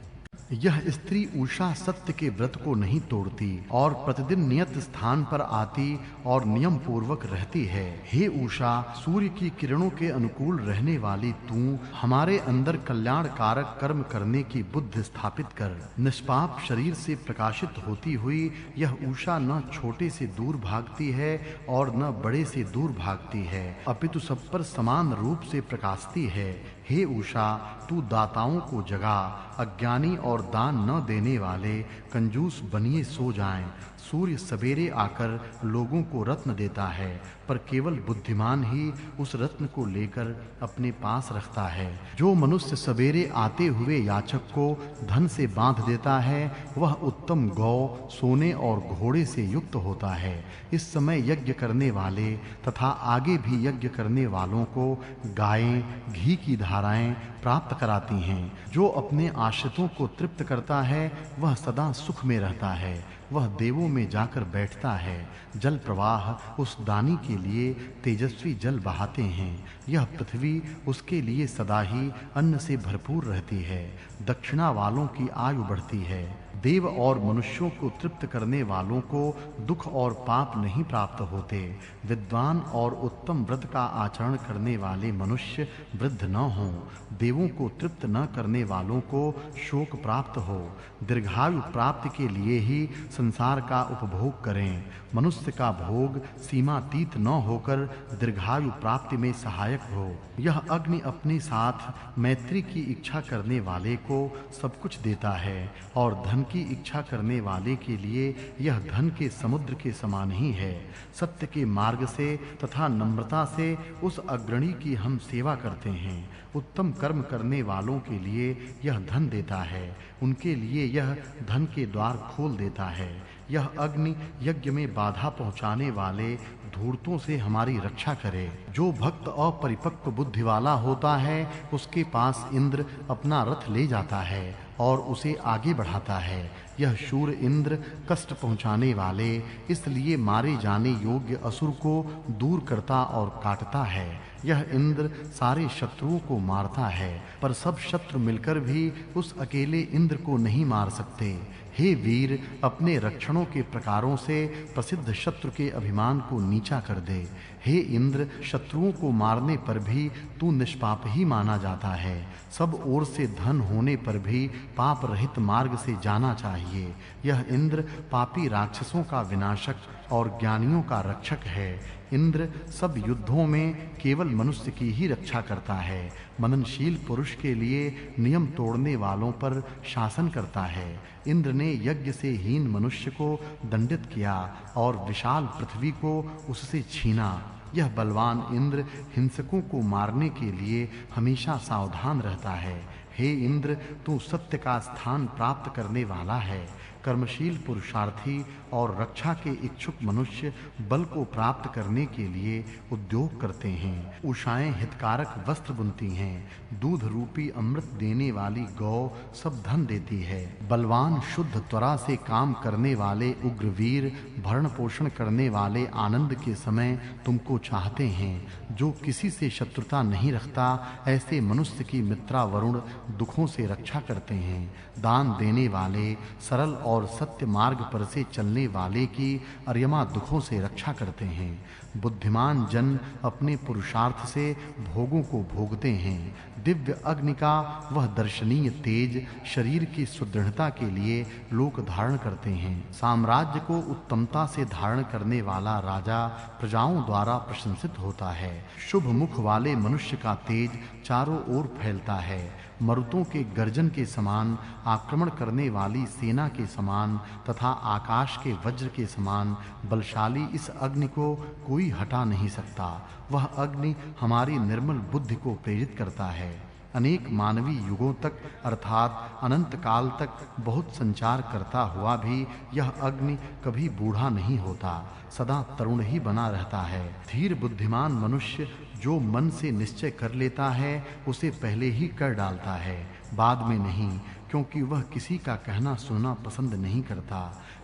यह स्त्री उषा सत्य के व्रत को नहीं तोड़ती और प्रतिदिन नियत स्थान पर आती और नियम पूर्वक रहती है। हे उषा, सूर्य की किरणों के अनुकूल रहने वाली तू हमारे अंदर कल्याण कारक कर्म करने की बुद्धि स्थापित कर। निष्पाप शरीर से प्रकाशित होती हुई यह उषा न छोटे से दूर भागती है और न बड़े से दूर भागती है, अपितु सब पर समान रूप से प्रकाशती है। हे उषा, तू दाताओं को जगा, अज्ञानी और दान न देने वाले कंजूस बनिए सो जाएं। सूर्य सवेरे आकर लोगों को रत्न देता है, पर केवल बुद्धिमान ही उस रत्न को लेकर अपने पास रखता है। जो मनुष्य सवेरे आते हुए याचक को धन से बांध देता है, वह उत्तम गौ, सोने और घोड़े से युक्त होता है। इस समय यज्ञ करने वाले तथा आगे भी यज्ञ करने वालों को गायें घी की धाराएं प्राप्त कराती हैं। जो अपने आश्रितों को तृप्त करता है, वह सदा सुख में रहता है। वह देवों में जाकर बैठता है। जल प्रवाह उस दानी के लिए तेजस्वी जल बहाते हैं। यह पृथ्वी उसके लिए सदा ही अन्न से भरपूर रहती है। दक्षिणा वालों की आयु बढ़ती है। देव और मनुष्यों को तृप्त करने वालों को दुख और पाप नहीं प्राप्त होते। विद्वान और उत्तम व्रत का आचरण करने वाले मनुष्य वृद्ध न हों। देवों को तृप्त न करने वालों को शोक प्राप्त हो। दीर्घायु प्राप्ति के लिए ही संसार का उपभोग करें। मनुष्य का भोग सीमातीत न होकर दीर्घायु प्राप्ति में सहायक हो। यह अग्नि अपने साथ मैत्री की इच्छा करने वाले को सब कुछ देता है और धन की इच्छा करने वाले के लिए यह धन के समुद्र के समान ही है। सत्य के मार्ग से तथा नम्रता से उस अग्रणी की हम सेवा करते हैं। उत्तम कर्म करने वालों के लिए यह धन देता है। उनके लिए यह धन के द्वार खोल देता है। यह अग्नि यज्ञ में बाधा पहुंचाने वाले धूर्तों से हमारी रक्षा करे। जो भक्त अपरिपक्व बुद्धि वाला होता है, उसके पास इंद्र अपना रथ ले जाता है और उसे आगे बढ़ाता है। यह शूर इंद्र कष्ट पहुंचाने वाले, इसलिए मारे जाने योग्य असुर को दूर करता और काटता है। यह इंद्र सारे शत्रुओं को मारता है, पर सब शत्रु मिलकर भी उस अकेले इंद्र को नहीं मार सकते। हे वीर, अपने रक्षणों के प्रकारों से प्रसिद्ध शत्रु के अभिमान को नीचा कर दे। हे इंद्र, शत्रुओं को मारने पर भी तू निष्पाप ही माना जाता है। सब ओर से धन होने पर भी पाप रहित मार्ग से जाना चाहिए। यह इंद्र पापी राक्षसों का विनाशक और ज्ञानियों का रक्षक है। इंद्र सब युद्धों में केवल मनुष्य की ही रक्षा करता है। मननशील पुरुष के लिए नियम तोड़ने वालों पर शासन करता है। इंद्र ने यज्ञ से हीन मनुष्य को दंडित किया और विशाल पृथ्वी को उससे छीना। यह बलवान इंद्र हिंसकों को मारने के लिए हमेशा सावधान रहता है। हे इंद्र, तू सत्य का स्थान प्राप्त करने वाला है। कर्मशील पुरुषार्थी और रक्षा के इच्छुक मनुष्य बल को प्राप्त करने के लिए उद्योग करते हैं। उषाएं हितकारक वस्त्र बुनती हैं। दूध रूपी अमृत देने वाली गौ सब धन देती है। बलवान शुद्ध त्वरा से काम करने वाले उग्रवीर भरण पोषण करने वाले आनंद के समय तुमको चाहते हैं। जो किसी से शत्रुता नहीं रखता, ऐसे मनुष्य की मित्रा वरुण दुखों से रक्षा करते हैं। दान देने वाले, सरल और सत्य मार्ग पर से चलने वाले की अर्यमा दुखों से रक्षा करते हैं। बुद्धिमान जन अपने पुरुषार्थ से भोगों को भोगते हैं। दिव्य अग्नि का वह दर्शनीय तेज शरीर की सुदृढ़ता के लिए लोक धारण करते हैं। साम्राज्य को उत्तमता से धारण करने वाला राजा प्रजाओं द्वारा प्रशंसित होता है। शुभ मुख वाले मनुष्य का तेज चारों ओर फैलता है। मरुतों के गर्जन के समान, आक्रमण करने वाली सेना के समान तथा आकाश के वज्र के समान बलशाली इस अग्नि को कोई हटा नहीं सकता। वह अग्नि हमारी निर्मल बुद्धि को प्रेरित करता है। अनेक मानवी युगों तक अर्थात अनंत काल तक बहुत संचार करता हुआ भी यह अग्नि कभी बूढ़ा नहीं होता, सदा तरुण ही बना रहता है। धीर बुद्धिमान मनुष्य जो मन से निश्चय कर लेता है, उसे पहले ही कर डालता है। बाद में नहीं, क्योंकि वह किसी का कहना सुनना पसंद नहीं करता।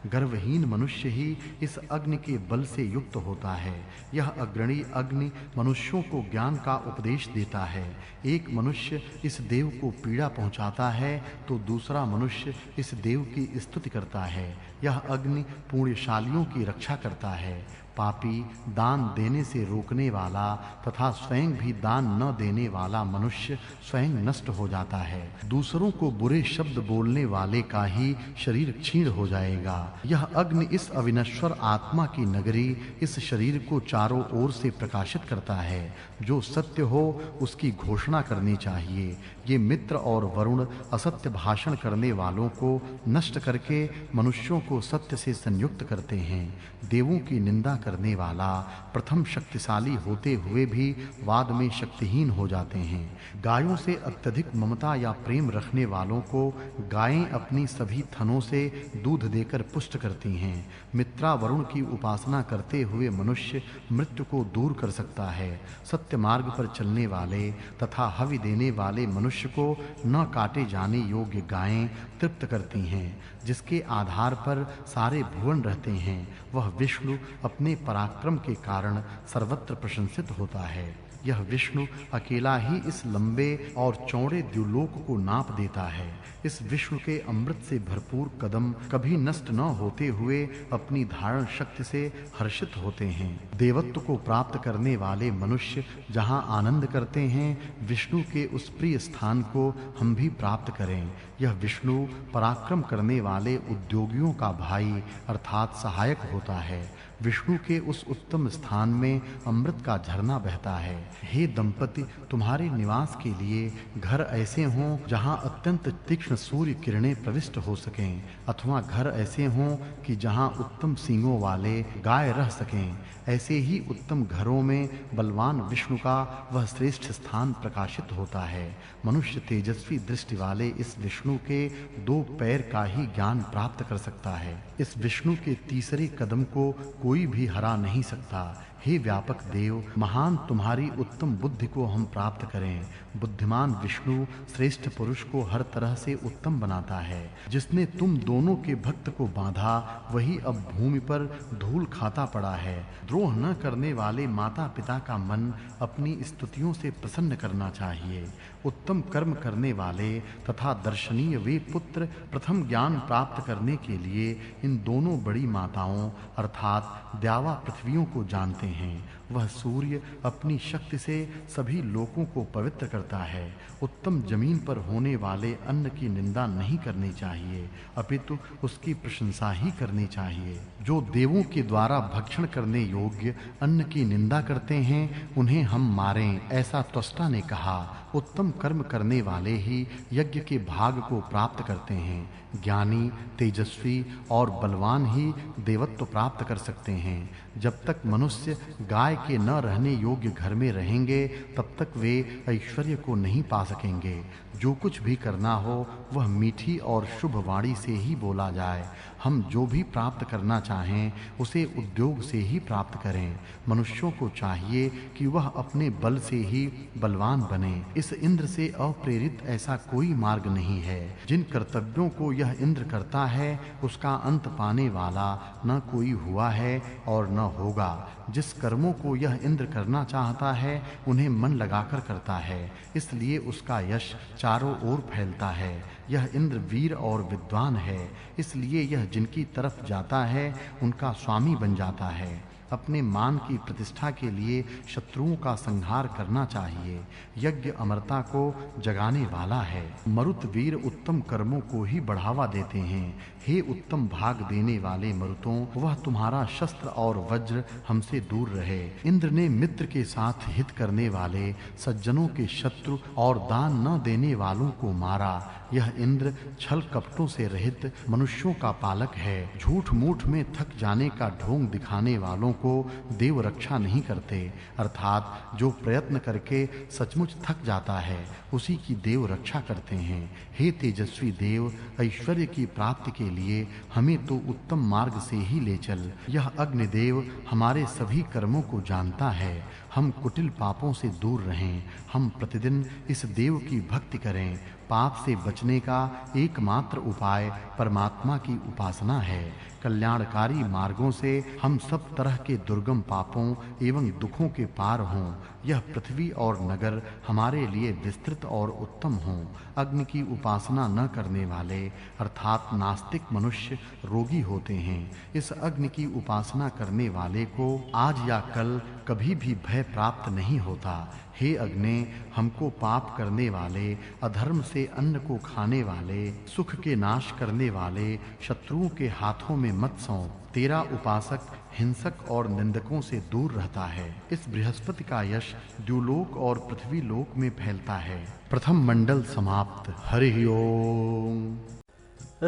गर्वहीन मनुष्य ही इस अग्नि के बल से युक्त होता है। यह अग्रणी अग्नि मनुष्यों को ज्ञान का उपदेश देता है। एक मनुष्य इस देव को पीड़ा पहुंचाता है तो दूसरा मनुष्य इस देव की स्तुति करता है। यह अग्नि पुण्यशालियों की रक्षा करता है। पापी, दान देने से रोकने वाला तथा स्वयं भी दान न देने वाला मनुष्य स्वयं नष्ट हो जाता है। दूसरों को बुरे शब्द बोलने वाले का ही शरीर क्षीण हो जाएगा। यह अग्नि इस अविनश्वर आत्मा की नगरी, इस शरीर को चारों ओर से प्रकाशित करता है। जो सत्य हो उसकी घोषणा करनी चाहिए। ये मित्र और वरुण असत्य भाषण करने वालों को नष्ट करके मनुष्यों को सत्य से संयुक्त करते हैं। देवों की निंदा करने वाला प्रथम शक्तिशाली होते हुए भी बाद में शक्तिहीन हो जाते हैं। गायों से अत्यधिक ममता या प्रेम रखने वालों को गायें अपनी सभी थनों से दूध देकर पुष्ट करती हैं। मित्रा वरुण की उपासना करते हुए मनुष्य मृत्यु को दूर कर सकता है। सत्य मार्ग पर चलने वाले तथा हवि देने वाले मनुष्य को न काटे जाने योग्य गायें तृप्त करती हैं। जिसके आधार पर सारे भुवन रहते हैं, वह विष्णु अपने पराक्रम के कारण सर्वत्र प्रशंसित होता है। यह विष्णु अकेला ही इस लंबे और चौड़े द्युलोक को नाप देता है। इस विष्णु के अमृत से भरपूर कदम कभी नष्ट न होते हुए अपनी धारण शक्ति से हर्षित होते हैं। देवत्व को प्राप्त करने वाले मनुष्य जहां आनंद करते हैं, विष्णु के उस प्रिय स्थान को हम भी प्राप्त करें। यह विष्णु पराक्रम करने वाले उद्योगियों का भाई अर्थात सहायक होता है। विष्णु के उस उत्तम स्थान में अमृत का झरना बहता है। हे दंपति, तुम्हारे निवास के लिए घर ऐसे हों जहां अत्यंत तीक्ष्ण सूर्य किरणें प्रविष्ट हो सकें, अथवा घर ऐसे हों कि जहां उत्तम सींगों वाले गाय रह सकें। ऐसे ही उत्तम घरों में बलवान विष्णु का वह श्रेष्ठ स्थान प्रकाशित होता है। मनुष्य तेजस्वी दृष्टि वाले इस विष्णु के 2 पैर का ही ज्ञान प्राप्त कर सकता है। इस विष्णु के तीसरे कदम को कोई भी हरा नहीं सकता। हे व्यापक देव, महान तुम्हारी उत्तम बुद्धि को हम प्राप्त करें। बुद्धिमान विष्णु श्रेष्ठ पुरुष को हर तरह से उत्तम बनाता है। जिसने तुम दोनों के भक्त को बांधा, वही अब भूमि पर धूल खाता पड़ा है। द्रोह न करने वाले माता पिता का मन अपनी स्तुतियों से प्रसन्न करना चाहिए। उत्तम कर्म करने वाले तथा दर्शनीय वे पुत्र प्रथम ज्ञान प्राप्त करने के लिए इन दोनों बड़ी माताओं अर्थात द्यावा पृथ्वियों को जानते हैं। वह सूर्य अपनी शक्ति से सभी लोकों को पवित्र करता है। उत्तम जमीन पर होने वाले अन्न की निंदा नहीं करनी चाहिए, अपितु उसकी प्रशंसा ही करनी चाहिए। जो देवों के द्वारा भक्षण करने योग्य अन्न की निंदा करते हैं, उन्हें हम मारें, ऐसा त्वष्टा ने कहा। उत्तम कर्म करने वाले ही यज्ञ के भाग को प्राप्त करते हैं। ज्ञानी, तेजस्वी और बलवान ही देवत्व प्राप्त कर सकते हैं। जब तक मनुष्य गाय के न रहने योग्य घर में रहेंगे, तब तक वे ऐश्वर्य को नहीं पा सकेंगे। जो कुछ भी करना हो वह मीठी और शुभ वाणी से ही बोला जाए। हम जो भी प्राप्त करना चाहें उसे उद्योग से ही प्राप्त करें। मनुष्यों को चाहिए कि वह अपने बल से ही बलवान बने। इस इंद्र से अप्रेरित ऐसा कोई मार्ग नहीं है। जिन कर्तव्यों को यह इंद्र करता है, उसका अंत पाने वाला न कोई हुआ है और न होगा। जिस कर्मों को यह इंद्र करना चाहता है, उन्हें मन लगाकर करता है, इसलिए उसका यश चारों ओर फैलता है। यह इंद्र वीर और विद्वान है, इसलिए यह जिनकी तरफ जाता है उनका स्वामी बन जाता है। अपने मान की प्रतिष्ठा के लिए शत्रुओं का संहार करना चाहिए। यज्ञ अमरता को जगाने वाला है। मरुत वीर उत्तम कर्मों को ही बढ़ावा देते हैं। हे उत्तम भाग देने वाले मरुतों, वह तुम्हारा शस्त्र और वज्र हमसे दूर रहे। इंद्र ने मित्र के साथ हित करने वाले सज्जनों के शत्रु और दान न देने वालों को मारा। यह इंद्र छल कपटों से रहित मनुष्यों का पालक है। झूठ मूठ में थक जाने का ढोंग दिखाने वालों को देव रक्षा नहीं करते, अर्थात जो प्रयत्न करके सचमुच थक जाता है उसी की देव रक्षा करते हैं। हे तेजस्वी देव, ऐश्वर्य की प्राप्ति के लिए हमें तो उत्तम मार्ग से ही ले चल। यह अग्निदेव हमारे सभी कर्मों को जानता है। हम कुटिल पापों से दूर रहें। हम प्रतिदिन इस देव की भक्ति करें। पाप से बचने का एकमात्र उपाय परमात्मा की उपासना है। कल्याणकारी मार्गों से हम सब तरह के दुर्गम पापों एवं दुखों के पार हों। यह पृथ्वी और नगर हमारे लिए विस्तृत और उत्तम हों। अग्नि की उपासना न करने वाले अर्थात नास्तिक मनुष्य रोगी होते हैं। इस अग्नि की उपासना करने वाले को आज या कल कभी भी भय प्राप्त नहीं होता। हे अग्नि, हमको पाप करने वाले, अधर्म से अन्न को खाने वाले, सुख के नाश करने वाले शत्रुओं के हाथों में मत सौंप। तेरा उपासक हिंसक और निंदकों से दूर रहता है। इस बृहस्पति का यश द्युलोक और पृथ्वी लोक में फैलता है। प्रथम मंडल समाप्त। हरि ओम।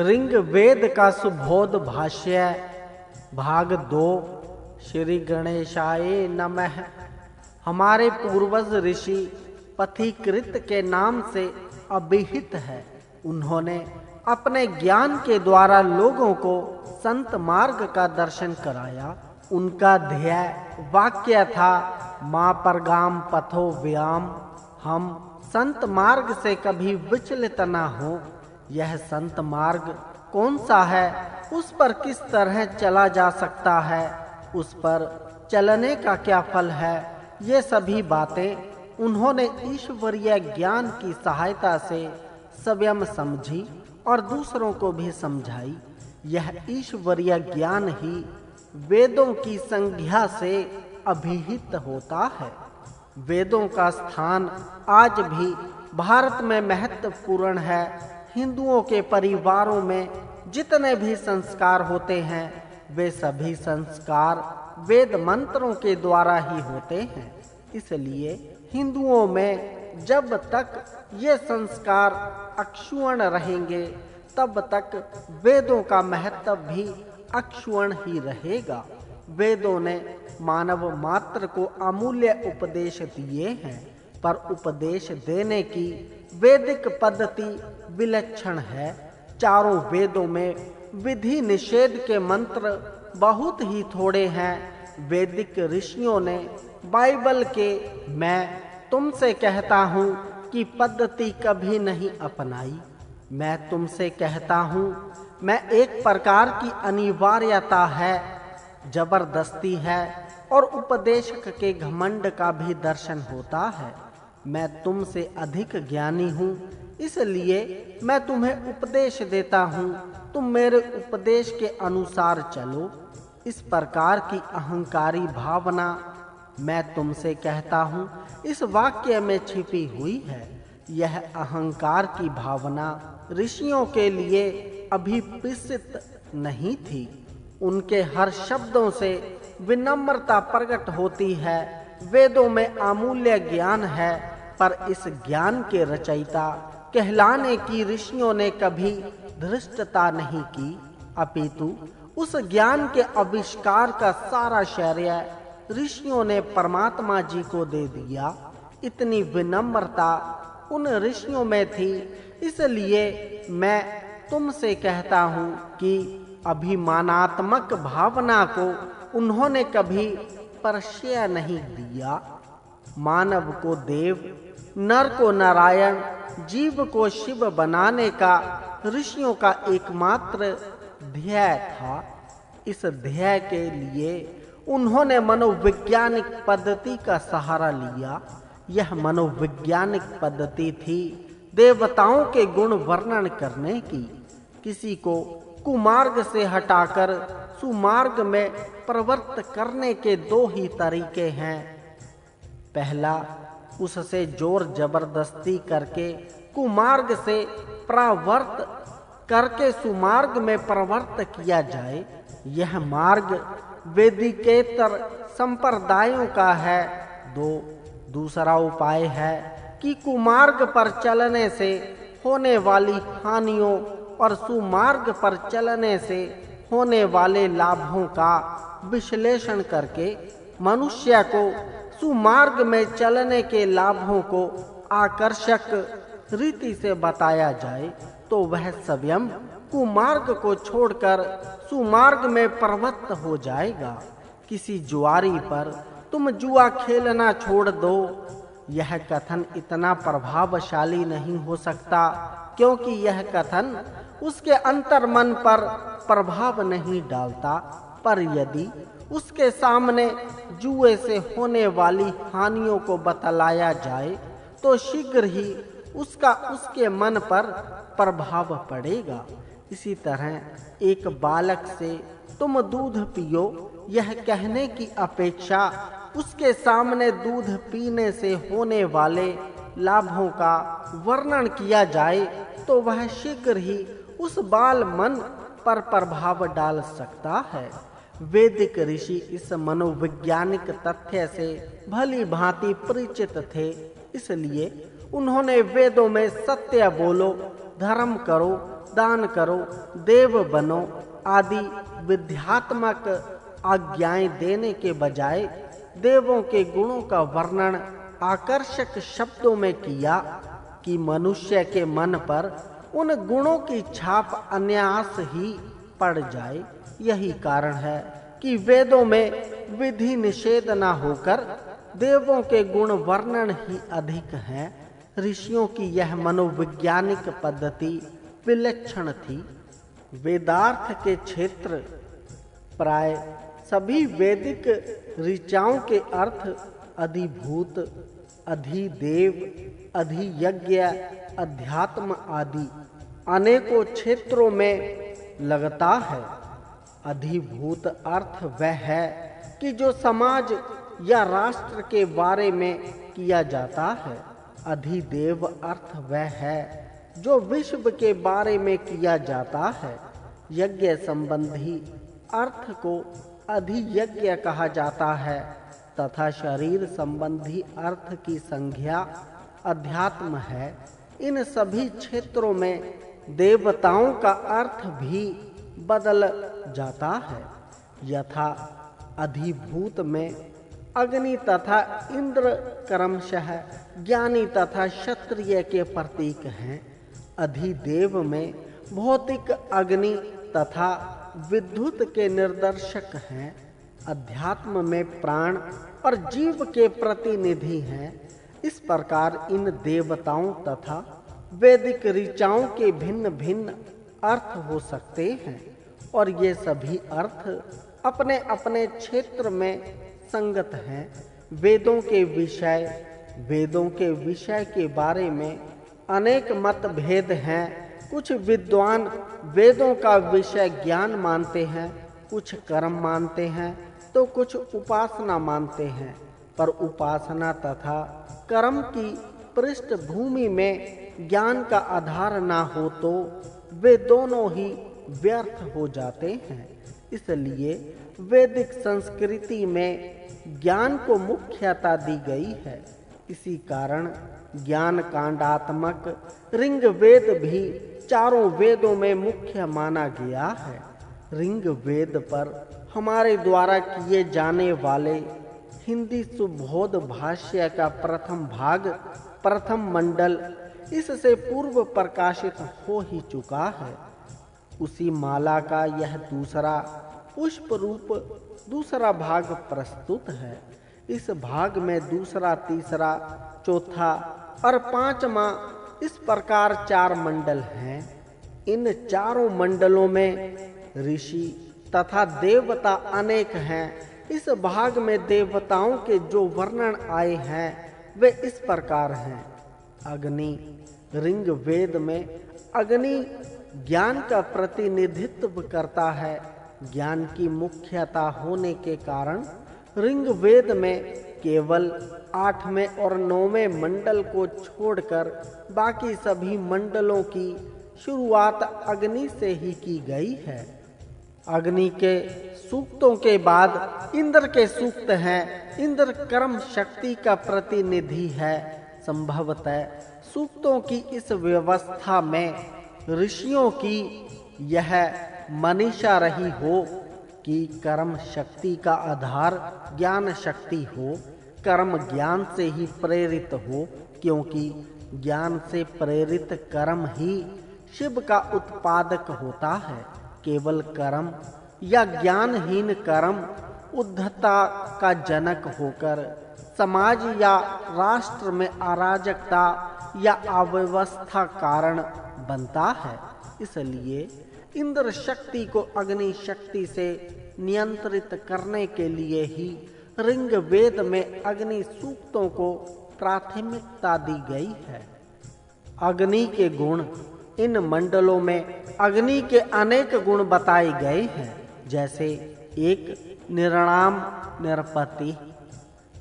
ऋग वेद का सुबोध भाष्य भाग 2। श्री गणेशाय नमः। हमारे पूर्वज ऋषि पथिकृत के नाम से अभिहित है। उन्होंने अपने ज्ञान के द्वारा लोगों को संत मार्ग का दर्शन कराया। उनका ध्येय वाक्य था मां परगाम पथो व्याम। हम संत मार्ग से कभी विचलित न हो। यह संत मार्ग कौन सा है, उस पर किस तरह चला जा सकता है, उस पर चलने का क्या फल है, ये सभी बातें उन्होंने ईश्वरीय ज्ञान की सहायता से स्वयं समझी और दूसरों को भी समझाई। यह ईश्वरीय ज्ञान ही वेदों की संज्ञा से अभिहित होता है। वेदों का स्थान आज भी भारत में महत्वपूर्ण है। हिंदुओं के परिवारों में जितने भी संस्कार होते हैं, वे सभी संस्कार वेद मंत्रों के द्वारा ही होते हैं। इसलिए हिंदुओं में जब तक ये संस्कार अक्षुण्ण रहेंगे, तब तक वेदों का महत्व भी अक्षुण्ण ही रहेगा। वेदों ने मानव मात्र को अमूल्य उपदेश दिए हैं, पर उपदेश देने की वैदिक पद्धति विलक्षण है। चारों वेदों में विधि निषेध के मंत्र बहुत ही थोड़े हैं। वैदिक ऋषियों ने बाइबल के मैं तुमसे कहता हूँ कि पद्धति कभी नहीं अपनाई। मैं तुमसे कहता हूँ मैं एक प्रकार की अनिवार्यता है, जबरदस्ती है और उपदेशक के घमंड का भी दर्शन होता है। मैं तुमसे अधिक ज्ञानी हूँ, इसलिए मैं तुम्हें उपदेश देता हूँ, तुम मेरे उपदेश के अनुसार चलो। इस प्रकार की अहंकारी भावना मैं तुमसे कहता हूँ इस वाक्य में छिपी हुई है। यह अहंकार की भावना ऋषियों के लिए अभिप्रेत नहीं थी। उनके हर शब्दों से विनम्रता प्रकट होती है। वेदों में अमूल्य ज्ञान है, पर इस ज्ञान के रचयिता कहलाने की ऋषियों ने कभी धृष्टता नहीं की, अपितु उस ज्ञान के आविष्कार का सारा श्रेय ऋषियों ने परमात्मा जी को दे दिया। इतनी विनम्रता उन ऋषियों में थी, इसलिए मैं तुमसे कहता हूँ कि अभिमानात्मक भावना को उन्होंने कभी परिचय नहीं दिया। मानव को देव, नर को नारायण, जीव को शिव बनाने का ऋषियों का एकमात्र ध्येय था। इस ध्येय के लिए उन्होंने मनोवैज्ञानिक पद्धति का सहारा लिया। यह मनोवैज्ञानिक पद्धति थी देवताओं के गुण वर्णन करने की। किसी को कुमार्ग से हटाकर सुमार्ग में प्रवृत्त करने के दो ही तरीके हैं। पहला, उससे जोर जबरदस्ती करके कुमार्ग से प्रवृत्त करके सुमार्ग में प्रवृत्त किया जाए। यह मार्ग वैदिकेतर संप्रदायों का है। दूसरा उपाय है कि कुमार्ग पर चलने से होने वाली हानियों और सुमार्ग पर चलने से होने वाले लाभों का विश्लेषण करके मनुष्य को सुमार्ग में चलने के लाभों को आकर्षक रीति से बताया जाए, तो वह स्वयं कुमार्ग को छोड़कर सुमार्ग में प्रवृत्त हो जाएगा। किसी जुआरी पर तुम जुआ खेलना छोड़ दो। यह कथन इतना प्रभावशाली नहीं हो सकता, क्योंकि यह कथन उसके अंतर्मन पर प्रभाव नहीं डालता। पर यदि उसके सामने जुए से होने वाली हानियों को बतलाया जाए तो शीघ्र ही उसका उसके मन पर प्रभाव पड़ेगा। इसी तरह एक बालक से तुम दूध पियो यह कहने की अपेक्षा उसके सामने दूध पीने से होने वाले लाभों का वर्णन किया जाए तो वह शीघ्र ही उस बाल मन पर प्रभाव डाल सकता है। वैदिक ऋषि इस मनोवैज्ञानिक तथ्य से भली भांति परिचित थे, इसलिए उन्होंने वेदों में सत्य बोलो, धर्म करो, दान करो, देव बनो आदि विद्यात्मक आज्ञाएं देने के बजाय देवों के गुणों का वर्णन आकर्षक शब्दों में किया कि मनुष्य के मन पर उन गुणों की छाप अनायास ही पड़ जाए। यही कारण है कि वेदों में विधि निषेध न होकर देवों के गुण वर्णन ही अधिक है। ऋषियों की यह मनोवैज्ञानिक पद्धति विलक्षण थी। वेदार्थ के क्षेत्र प्राय सभी वैदिक ऋचाओं के अर्थ अधिभूत, अधिदेव, अधियज्ञ, अध्यात्म आदि अनेकों क्षेत्रों में लगता है। अधिभूत अर्थ वह है कि जो समाज या राष्ट्र के बारे में किया जाता है। अधिदेव अर्थ वह है जो विश्व के बारे में किया जाता है। यज्ञ संबंधी अर्थ को अधियज्ञ कहा जाता है तथा शरीर संबंधी अर्थ की संज्ञा अध्यात्म है। इन सभी क्षेत्रों में देवताओं का अर्थ भी बदल जाता है। यथा अधिभूत में अग्नि तथा इंद्र क्रमशः ज्ञानी तथा क्षत्रिय के प्रतीक हैं। अधिदेव में भौतिक अग्नि तथा विद्युत के निर्देशक हैं। अध्यात्म में प्राण और जीव के प्रतिनिधि हैं। इस प्रकार इन देवताओं तथा वैदिक ऋचाओं के भिन्न भिन्न अर्थ हो सकते हैं और ये सभी अर्थ अपने अपने क्षेत्र में संगत हैं। वेदों के विषय के बारे में अनेक मतभेद हैं। कुछ विद्वान वेदों का विषय ज्ञान मानते हैं, कुछ कर्म मानते हैं तो कुछ उपासना मानते हैं। पर उपासना तथा कर्म की पृष्ठभूमि में ज्ञान का आधार ना हो तो वे दोनों ही व्यर्थ हो जाते हैं। इसलिए वैदिक संस्कृति में ज्ञान को मुख्यता दी गई है। इसी कारण ज्ञान कांडात्मक ऋग वेद भी चारों वेदों में मुख्य माना गया है। ऋग वेद पर हमारे द्वारा किए जाने वाले हिंदी सुबोध भाष्य का प्रथम भाग, प्रथम मंडल इससे पूर्व प्रकाशित हो ही चुका है। उसी माला का यह दूसरा पुष्प रूप दूसरा भाग प्रस्तुत है। इस भाग में दूसरा, तीसरा, चौथा और पांचवा इस प्रकार 4 मंडल हैं। इन चारों मंडलों में ऋषि तथा देवता अनेक हैं। इस भाग में देवताओं के जो वर्णन आए हैं वे इस प्रकार हैं। अग्नि, ऋग वेद में अग्नि ज्ञान का प्रतिनिधित्व करता है। ज्ञान की मुख्यता होने के कारण ऋग वेद में केवल 8वें और 9वें मंडल को छोड़कर बाकी सभी मंडलों की शुरुआत अग्नि से ही की गई है। अग्नि के सूक्तों के बाद इंद्र के सूक्त हैं। इंद्र कर्म शक्ति का प्रतिनिधि है। संभवतः सूक्तों की इस व्यवस्था में ऋषियों की यह मनीषा रही हो कि कर्म शक्ति का आधार ज्ञान शक्ति हो, कर्म ज्ञान से ही प्रेरित हो, क्योंकि ज्ञान से प्रेरित कर्म ही शिव का उत्पादक होता है। केवल कर्म या ज्ञानहीन कर्म उद्धता का जनक होकर समाज या राष्ट्र में अराजकता या अव्यवस्था कारण बनता है। इसलिए इंद्र शक्ति को अग्नि शक्ति से नियंत्रित करने के लिए ही ऋग वेद में अग्नि सूक्तों को प्राथमिकता दी गई है। अग्नि के गुण, इन मंडलों में अग्नि के अनेक गुण बताए गए हैं। जैसे एक निर्णाम निरपति,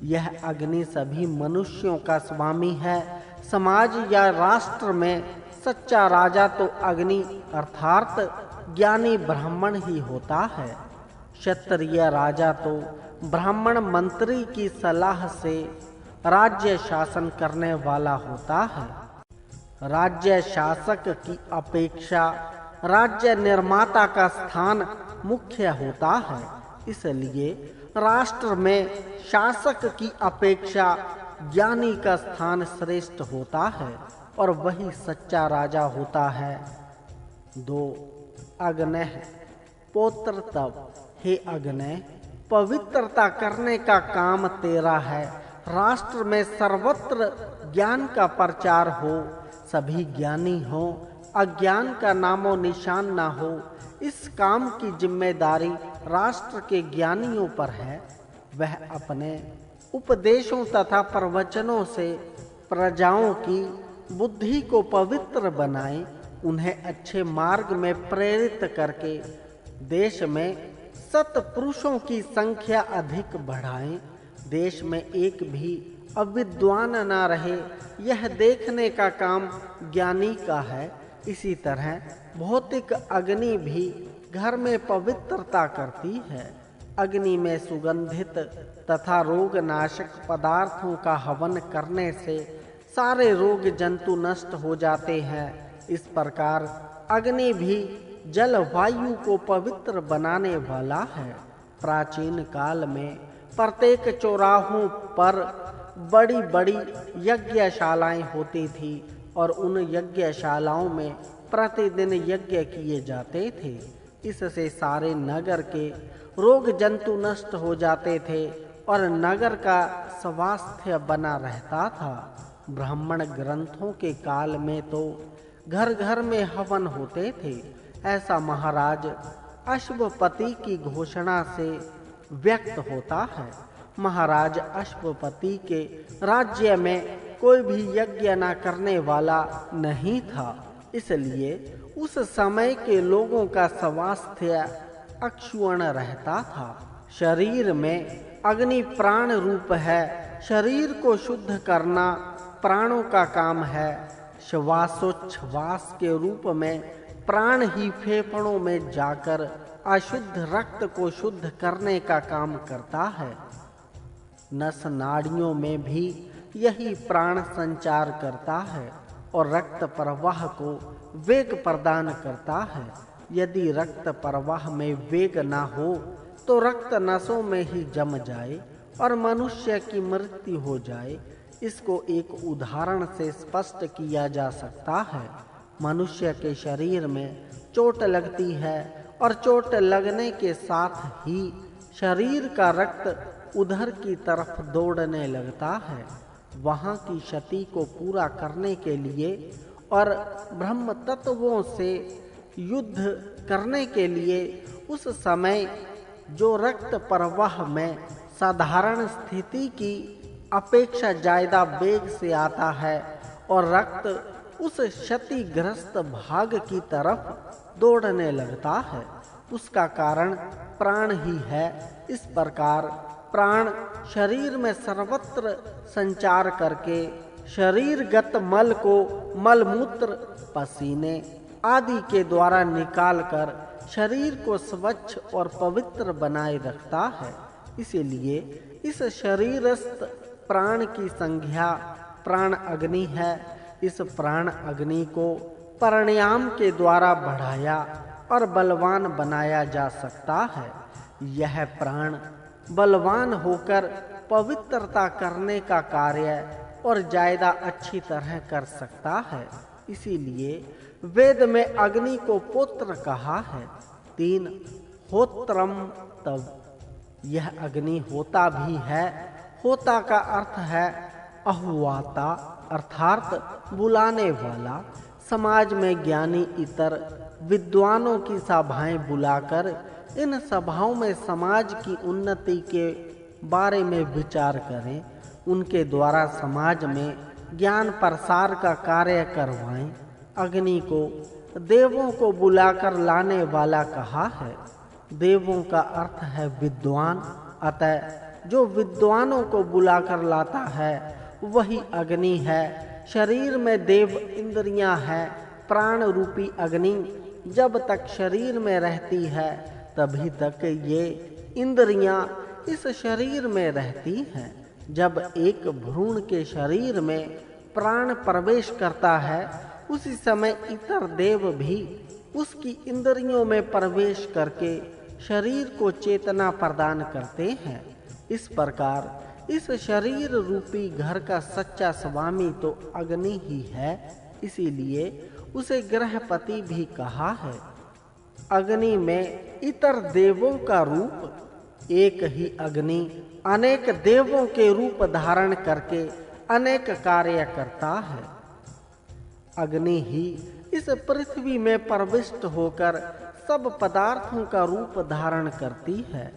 यह अग्नि सभी मनुष्यों का स्वामी है। समाज या राष्ट्र में सच्चा राजा तो अग्नि अर्थात ज्ञानी ब्राह्मण ही होता है। क्षत्रिय राजा तो ब्राह्मण मंत्री की सलाह से राज्य शासन करने वाला होता है। राज्य शासक की अपेक्षा राज्य निर्माता का स्थान मुख्य होता है। इसलिए राष्ट्र में शासक की अपेक्षा ज्ञानी का स्थान श्रेष्ठ होता है और वही सच्चा राजा होता है। 2. अग्नय पौत्र तप, हे अग्नय, पवित्रता करने का काम तेरा है। राष्ट्र में सर्वत्र ज्ञान का प्रचार हो, सभी ज्ञानी हो, अज्ञान का नामो निशान ना हो। इस काम की जिम्मेदारी राष्ट्र के ज्ञानियों पर है। वह अपने उपदेशों तथा प्रवचनों से प्रजाओं की बुद्धि को पवित्र बनाए, उन्हें अच्छे मार्ग में प्रेरित करके देश में सत्पुरुषों की संख्या अधिक बढ़ाएं। देश में एक भी अविद्वान न रहे, यह देखने का काम ज्ञानी का है। इसी तरह भौतिक अग्नि भी घर में पवित्रता करती है। अग्नि में सुगंधित तथा रोगनाशक पदार्थों का हवन करने से सारे रोग जंतु नष्ट हो जाते हैं। इस प्रकार अग्नि भी जलवायु को पवित्र बनाने वाला है। प्राचीन काल में प्रत्येक चौराहों पर बड़ी बड़ी यज्ञशालाएं होती थी और उन यज्ञशालाओं में प्रतिदिन यज्ञ किए जाते थे। इससे सारे नगर के रोग जंतु नष्ट हो जाते थे और नगर का स्वास्थ्य बना रहता था। ब्राह्मण ग्रंथों के काल में तो घर घर में हवन होते थे। ऐसा महाराज अश्वपति की घोषणा से व्यक्त होता है। महाराज अश्वपति के राज्य में कोई भी यज्ञ न करने वाला नहीं था, इसलिए उस समय के लोगों का स्वास्थ्य अक्षुण्ण रहता था। शरीर में अग्नि प्राण रूप है। शरीर को शुद्ध करना प्राणों का काम है। श्वासोच्छ्वास के रूप में प्राण ही फेफड़ों में जाकर अशुद्ध रक्त को शुद्ध करने का काम करता है। नस नाड़ियों में भी यही प्राण संचार करता है और रक्त प्रवाह को वेग प्रदान करता है। यदि रक्त प्रवाह में वेग ना हो तो रक्त नसों में ही जम जाए और मनुष्य की मृत्यु हो जाए। इसको एक उदाहरण से स्पष्ट किया जा सकता है। मनुष्य के शरीर में चोट लगती है और चोट लगने के साथ ही शरीर का रक्त उधर की तरफ दौड़ने लगता है। वहाँ की क्षति को पूरा करने के लिए और ब्रह्म तत्वों से युद्ध करने के लिए उस समय जो रक्त प्रवाह में साधारण स्थिति की अपेक्षा ज्यादा वेग से आता है और रक्त उस क्षतिग्रस्त भाग की तरफ दौड़ने लगता है, उसका कारण प्राण ही है। इस प्रकार प्राण शरीर में सर्वत्र संचार करके शरीरगत मल को मलमूत्र, पसीने आदि के द्वारा निकालकर शरीर को स्वच्छ और पवित्र बनाए रखता है। इसीलिए इस शरीरस्थ प्राण की संज्ञा प्राण अग्नि है। इस प्राण अग्नि को प्राणायाम के द्वारा बढ़ाया और बलवान बनाया जा सकता है। यह प्राण बलवान होकर पवित्रता करने का कार्य और ज्यादा अच्छी तरह कर सकता है। इसीलिए वेद में अग्नि को पुत्र कहा है। 3 होत्रम तव, यह अग्नि होता भी है। होता का अर्थ है अहुवाता अर्थात बुलाने वाला। समाज में ज्ञानी इतर विद्वानों की सभाएं बुलाकर इन सभाओं में समाज की उन्नति के बारे में विचार करें, उनके द्वारा समाज में ज्ञान प्रसार का कार्य करवाएं। अग्नि को देवों को बुलाकर लाने वाला कहा है। देवों का अर्थ है विद्वान, अतः जो विद्वानों को बुलाकर लाता है वही अग्नि है। शरीर में देव इंद्रियां हैं। प्राण रूपी अग्नि जब तक शरीर में रहती है तभी तक ये इंद्रियां इस शरीर में रहती हैं। जब एक भ्रूण के शरीर में प्राण प्रवेश करता है उसी समय इतर देव भी उसकी इंद्रियों में प्रवेश करके शरीर को चेतना प्रदान करते हैं। इस प्रकार इस शरीर रूपी घर का सच्चा स्वामी तो अग्नि ही है, इसीलिए उसे गृहपति भी कहा है। अग्नि में इतर देवों का रूप, एक ही अग्नि अनेक देवों के रूप धारण करके अनेक कार्य करता है। अग्नि ही इस पृथ्वी में प्रविष्ट होकर सब पदार्थों का रूप धारण करती है।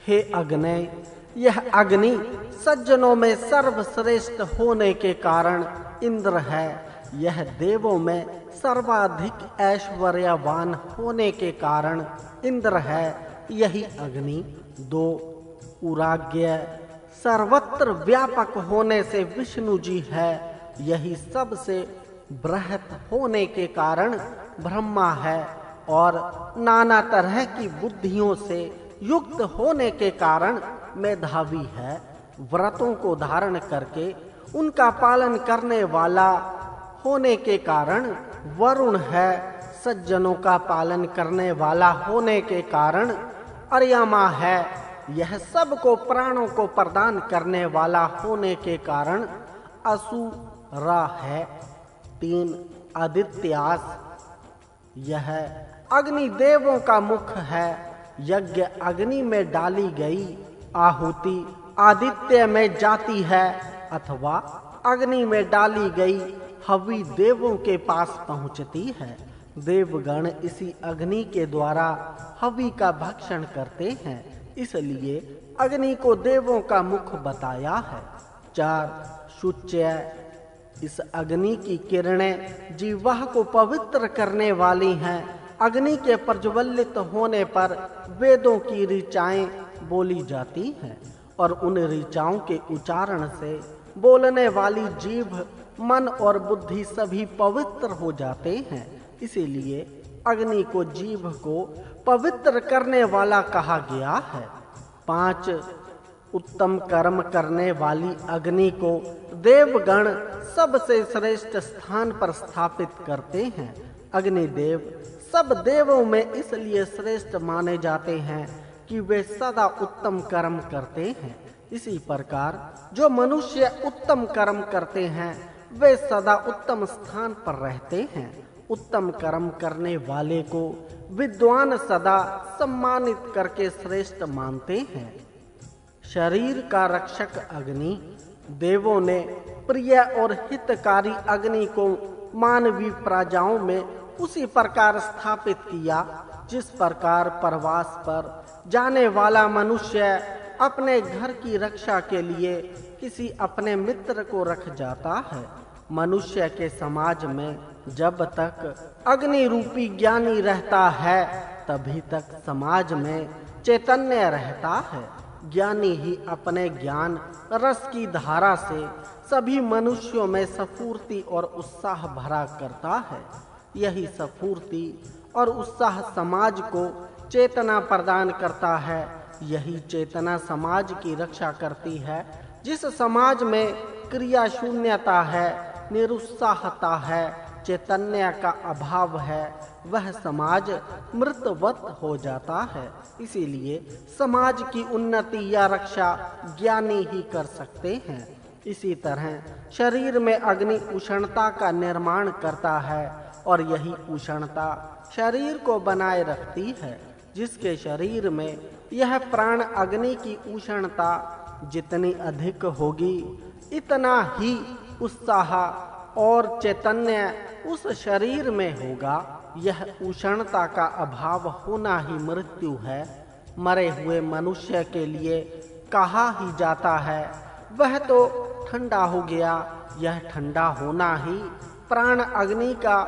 हे अग्नि, यह अग्नि सज्जनों में सर्वश्रेष्ठ होने के कारण इंद्र है। यह देवों में सर्वाधिक ऐश्वर्यवान होने के कारण इंद्र है। यही अग्नि 2 उराग्य सर्वत्र व्यापक होने से विष्णु जी है। यही सबसे बृहत होने के कारण ब्रह्मा है और नाना तरह की बुद्धियों से युक्त होने के कारण मेधावी है। व्रतों को धारण करके उनका पालन करने वाला होने के कारण वरुण है। सज्जनों का पालन करने वाला होने के कारण अर्यमा है। यह सबको प्राणों को प्रदान करने वाला होने के कारण असुरा है। 3 आदित्यास, यह अग्नि देवों का मुख है। यज्ञ अग्नि में डाली गई आहुति आदित्य में जाती है अथवा अग्नि में डाली गई हवि देवों के पास पहुंचती है। देवगण इसी अग्नि के द्वारा हवि का भक्षण करते हैं, इसलिए अग्नि को देवों का मुख बताया है। 4 शुच्य, इस अग्नि की किरणें जीवा को पवित्र करने वाली हैं। अग्नि के प्रज्वलित होने पर वेदों की ऋचाएं बोली जाती हैं और उन ऋचाओं के उच्चारण से बोलने वाली जीभ, मन और बुद्धि सभी पवित्र हो जाते हैं। इसीलिए अग्नि को जीभ को पवित्र करने वाला कहा गया है। 5 उत्तम कर्म करने वाली अग्नि को देवगण सबसे श्रेष्ठ स्थान पर स्थापित करते हैं। अग्निदेव सब देवों में इसलिए श्रेष्ठ माने जाते हैं कि वे सदा उत्तम कर्म करते हैं। इसी प्रकार जो मनुष्य उत्तम कर्म करते हैं वे सदा उत्तम स्थान पर रहते हैं। उत्तम कर्म करने वाले को विद्वान सदा सम्मानित करके श्रेष्ठ मानते हैं। शरीर का रक्षक अग्नि, देवों ने प्रिय और हितकारी अग्नि को मानवीय प्रजाओं में उसी प्रकार स्थापित किया जिस प्रकार प्रवास पर जाने वाला मनुष्य अपने घर की रक्षा के लिए किसी अपने मित्र को रख जाता है। मनुष्य के समाज में जब तक अग्नि रूपी ज्ञानी रहता है तभी तक समाज में चैतन्य रहता है। ज्ञानी ही अपने ज्ञान रस की धारा से सभी मनुष्यों में स्फूर्ति और उत्साह भरा करता है। यही स्फूर्ति और उत्साह समाज को चेतना प्रदान करता है। यही चेतना समाज की रक्षा करती है। जिस समाज में क्रिया शून्यता है, निरुत्साहता है, चैतन्य का अभाव है, वह समाज मृतवत हो जाता है। इसीलिए समाज की उन्नति या रक्षा ज्ञानी ही कर सकते हैं। इसी तरह शरीर में अग्नि उष्णता का निर्माण करता है और यही उष्णता शरीर को बनाए रखती है। जिसके शरीर में यह प्राण अग्नि की उष्णता जितनी अधिक होगी, इतना ही उत्साह और चैतन्य उस शरीर में होगा। यह उष्णता का अभाव होना ही मृत्यु है। मरे हुए मनुष्य के लिए कहा ही जाता है, वह तो ठंडा हो गया। यह ठंडा होना ही प्राण अग्नि का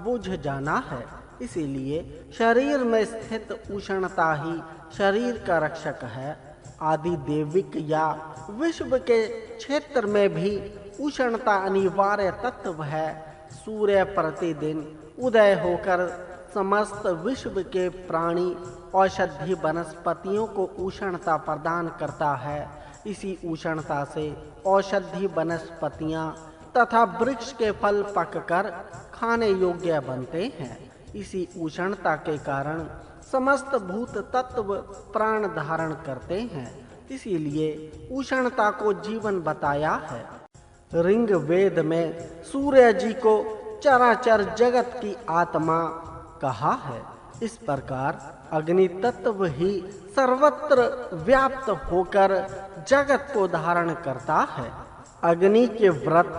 बुझ जाना है। इसीलिए शरीर में स्थित उष्णता ही शरीर का रक्षक है। आदि देविक या विश्व के क्षेत्र में भी उष्णता अनिवार्य तत्व है। सूर्य प्रतिदिन उदय होकर समस्त विश्व के प्राणी औषधि वनस्पतियों को उष्णता प्रदान करता है। इसी उष्णता से औषधि वनस्पतियां तथा वृक्ष के फल पककर खाने योग्य बनते हैं। इसी उष्णता के कारण समस्त भूत तत्व प्राण धारण करते हैं। इसीलिए उष्णता को जीवन बताया है। ऋग वेद में सूर्य जी को चराचर जगत की आत्मा कहा है। इस प्रकार अग्नि तत्व ही सर्वत्र व्याप्त होकर जगत को धारण करता है। अग्नि के व्रत,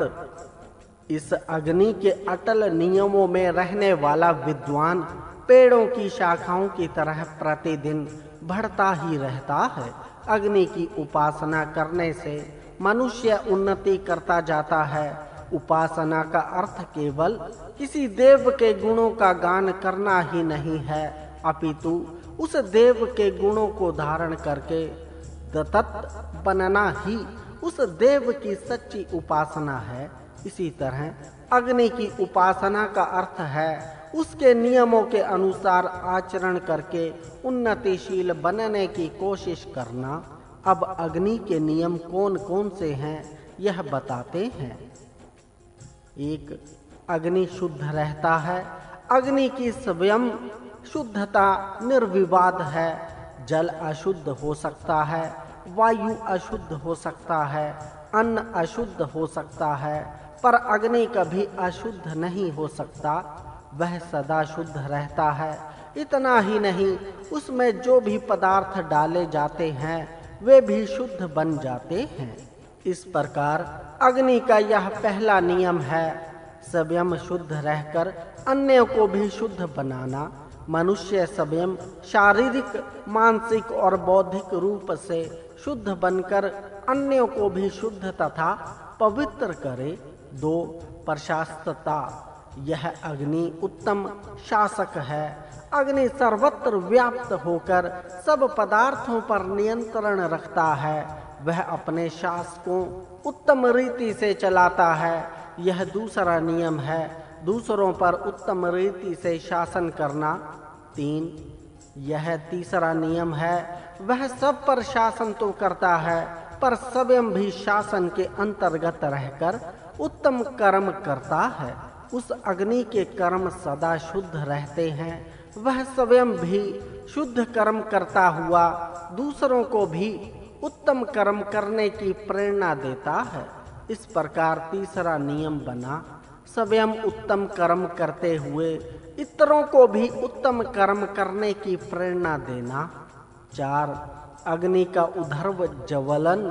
इस अग्नि के अटल नियमों में रहने वाला विद्वान पेड़ों की शाखाओं की तरह प्रतिदिन बढ़ता ही रहता है। अग्नि की उपासना करने से मनुष्य उन्नति करता जाता है। उपासना का अर्थ केवल किसी देव के गुणों का गान करना ही नहीं है, अपितु उस देव के गुणों को धारण करके दत्त बनना ही उस देव की सच्ची उपासना है। इसी तरह अग्नि की उपासना का अर्थ है उसके नियमों के अनुसार आचरण करके उन्नतिशील बनने की कोशिश करना। अब अग्नि के नियम कौन कौन से हैं यह बताते हैं। 1. अग्नि शुद्ध रहता है। अग्नि की स्वयं शुद्धता निर्विवाद है। जल अशुद्ध हो सकता है, वायु अशुद्ध हो सकता है, अन्न अशुद्ध हो सकता है, पर अग्नि कभी अशुद्ध नहीं हो सकता। वह सदा शुद्ध रहता है। इतना ही नहीं, उसमें जो भी पदार्थ डाले जाते हैं वे भी शुद्ध बन जाते हैं। इस प्रकार अग्नि का यह पहला नियम है, स्वयं शुद्ध रहकर अन्य को भी शुद्ध बनाना। मनुष्य स्वयं शारीरिक, मानसिक और बौद्धिक रूप से शुद्ध बनकर अन्यों को भी शुद्ध तथा पवित्र करे। 2. प्रशास्तता, यह अग्नि उत्तम शासक है। अग्नि सर्वत्र व्याप्त होकर सब पदार्थों पर नियंत्रण रखता है। वह अपने शासकों उत्तम रीति से चलाता है। यह दूसरा नियम है, दूसरों पर उत्तम रीति से शासन करना। 3. यह तीसरा नियम है, वह सब पर शासन तो करता है पर स्वयं भी शासन के अंतर्गत रहकर उत्तम कर्म करता है। उस अग्नि के कर्म सदा शुद्ध रहते हैं। वह स्वयं भी शुद्ध कर्म करता हुआ दूसरों को भी उत्तम कर्म करने की प्रेरणा देता है। इस प्रकार तीसरा नियम बना, स्वयं उत्तम कर्म करते हुए इतरों को भी उत्तम कर्म करने की प्रेरणा देना। 4. अग्नि का उद्धर्व ज्वलन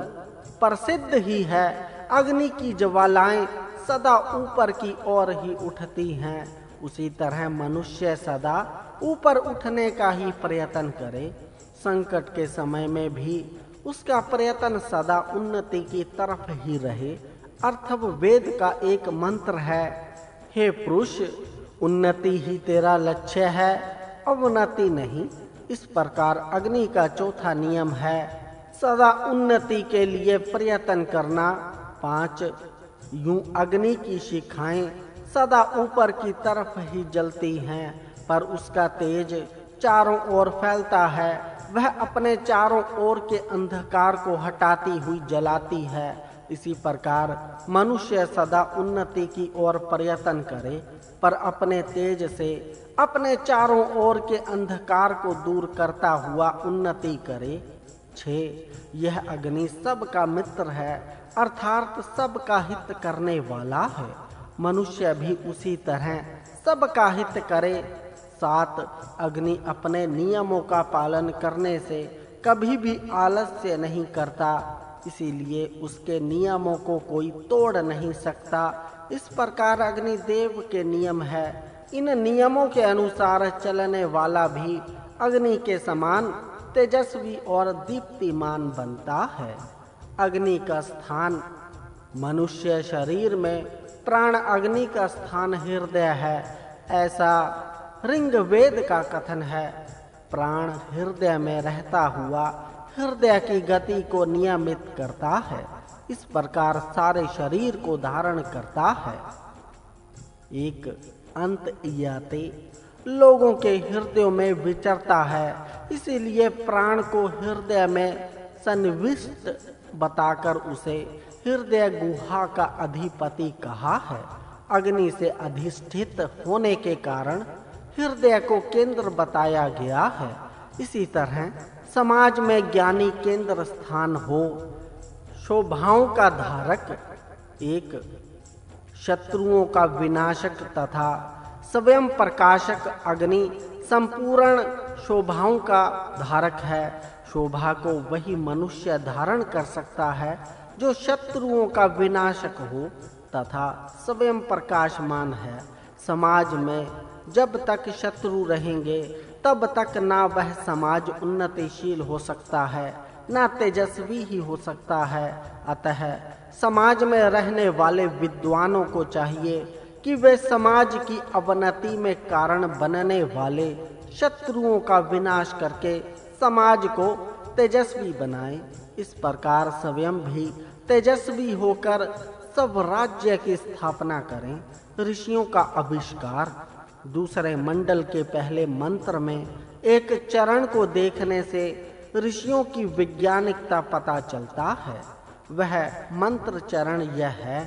प्रसिद्ध ही है। अग्नि की ज्वालाएं सदा ऊपर की ओर ही उठती हैं। उसी तरह मनुष्य सदा ऊपर उठने का ही प्रयत्न करे। संकट के समय में भी उसका प्रयत्न सदा उन्नति की तरफ ही रहे। अथर्ववेद का एक मंत्र है, हे पुरुष, उन्नति ही तेरा लक्ष्य है, अवनति नहीं। इस प्रकार अग्नि का चौथा नियम है, सदा उन्नति के लिए प्रयत्न करना। 5. यूं अग्नि की शिखाएं सदा ऊपर की तरफ ही जलती हैं, पर उसका तेज चारों ओर फैलता है। वह अपने चारों ओर के अंधकार को हटाती हुई जलाती है। इसी प्रकार मनुष्य सदा उन्नति की ओर प्रयत्न करे, पर अपने तेज से अपने चारों ओर के अंधकार को दूर करता हुआ उन्नति करे। 6. यह अग्नि सबका मित्र है, अर्थात सबका हित करने वाला है। मनुष्य भी उसी तरह सबका हित करे, साथ अग्नि अपने नियमों का पालन करने से कभी भी आलस्य नहीं करता, इसीलिए उसके नियमों को कोई तोड़ नहीं सकता। इस प्रकार अग्निदेव के नियम है। इन नियमों के अनुसार चलने वाला भी अग्नि के समान तेजस्वी और दीप्तिमान बनता है। अग्नि का स्थान मनुष्य शरीर में प्राण अग्नि का स्थान हृदय है, ऐसा ऋग्वेद का कथन है। प्राण हृदय में रहता हुआ हृदय की गति को नियमित करता है, इस प्रकार सारे शरीर को धारण करता है। एक अंत याते लोगों के हृदयों में विचरता है, इसीलिए प्राण को हृदय में सन्निविष्ट बताकर उसे हृदय गुहा का अधिपति कहा है। अग्नि से अधिष्ठित होने के कारण हृदय को केंद्र बताया गया है। इसी तरह समाज में ज्ञानी केंद्र स्थान हो, शोभाओं का धारक, एक शत्रुओं का विनाशक तथा स्वयं प्रकाशक अग्नि संपूर्ण शोभाओं का धारक है। शोभा को वही मनुष्य धारण कर सकता है जो शत्रुओं का विनाशक हो तथा स्वयं प्रकाशमान है। समाज में जब तक शत्रु रहेंगे तब तक ना वह समाज उन्नतिशील हो सकता है, ना तेजस्वी ही हो सकता है। अतः समाज में रहने वाले विद्वानों को चाहिए कि वे समाज की अवनति में कारण बनने वाले शत्रुओं का विनाश करके समाज को तेजस्वी बनाएं। इस प्रकार स्वयं भी तेजस्वी होकर सब राज्य की स्थापना करें। ऋषियों का आविष्कार। दूसरे मंडल के पहले मंत्र में एक चरण को देखने से ऋषियों की वैज्ञानिकता पता चलता है। वह मंत्र चरण यह है: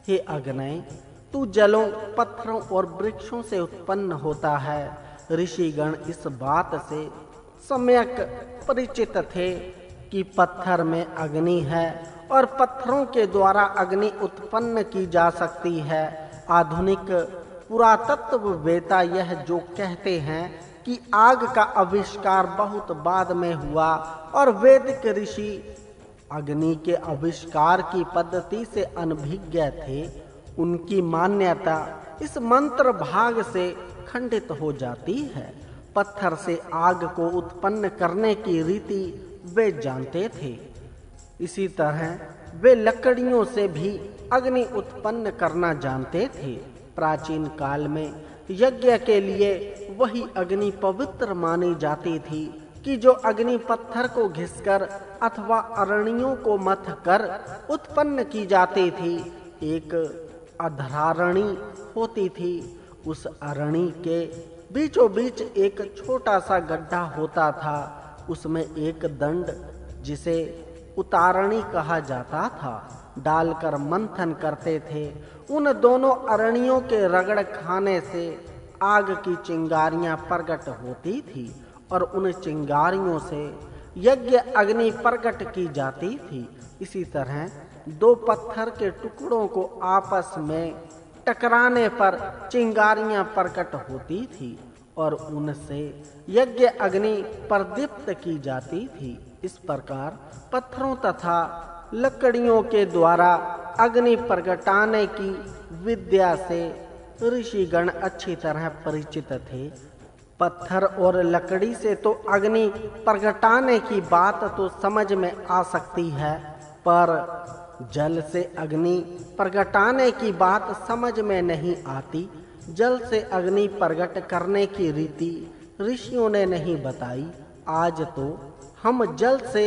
हे अग्नि, तू जलों, पत्थरों और वृक्षों से उत्पन्न होता है। ऋषिगण इस बात से सम्यक परिचित थे कि पत्थर में अग्नि है और पत्थरों के द्वारा अग्नि उत्पन्न की जा सकती है। आधुनिक पुरातत्ववेता यह जो कहते हैं कि आग का आविष्कार बहुत बाद में हुआ और वैदिक ऋषि अग्नि के आविष्कार की पद्धति से अनभिज्ञ थे, उनकी मान्यता इस मंत्र भाग से खंडित हो जाती है। पत्थर से आग को उत्पन्न करने की रीति वे जानते थे। इसी तरह वे लकड़ियों से भी अग्नि उत्पन्न करना जानते थे। प्राचीन काल में यज्ञ के लिए वही अग्नि पवित्र मानी जाती थी कि जो अग्नि पत्थर को घिसकर अथवा अरणियों को मथ कर उत्पन्न की जाती थी। एक अधरारणी होती थी, उस अरणी के बीचों बीच एक छोटा सा गड्ढा होता था। उसमें एक दंड, जिसे उतारणी कहा जाता था, डालकर मंथन करते थे। उन दोनों अरणियों के रगड़ खाने से आग की चिंगारियां प्रकट होती थी और उन चिंगारियों से यज्ञ अग्नि प्रकट की जाती थी। इसी तरह दो पत्थर के टुकड़ों को आपस में टकराने पर चिंगारियां प्रकट होती थी और उनसे यज्ञ अग्नि प्रदीप्त की जाती थी। इस प्रकार पत्थरों तथा लकड़ियों के द्वारा अग्नि प्रगटाने की विद्या से ऋषिगण अच्छी तरह परिचित थे। पत्थर और लकड़ी से तो अग्नि प्रगटाने की बात तो समझ में आ सकती है, पर जल से अग्नि प्रगटाने की बात समझ में नहीं आती। जल से अग्नि प्रगट करने की रीति ऋषियों ने नहीं बताई। आज तो हम जल से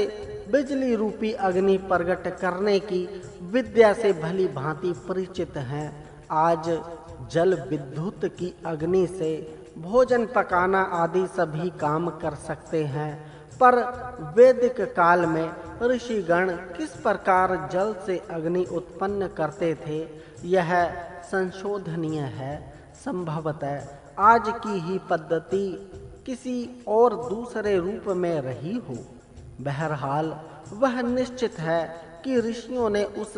बिजली रूपी अग्नि प्रगट करने की विद्या से भली भांति परिचित हैं। आज जल विद्युत की अग्नि से भोजन पकाना आदि सभी काम कर सकते हैं, पर वैदिक काल में ऋषिगण किस प्रकार जल से अग्नि उत्पन्न करते थे, यह संशोधनीय है। संभवतः आज की ही पद्धति किसी और दूसरे रूप में रही हो। बहरहाल वह निश्चित है कि ऋषियों ने उस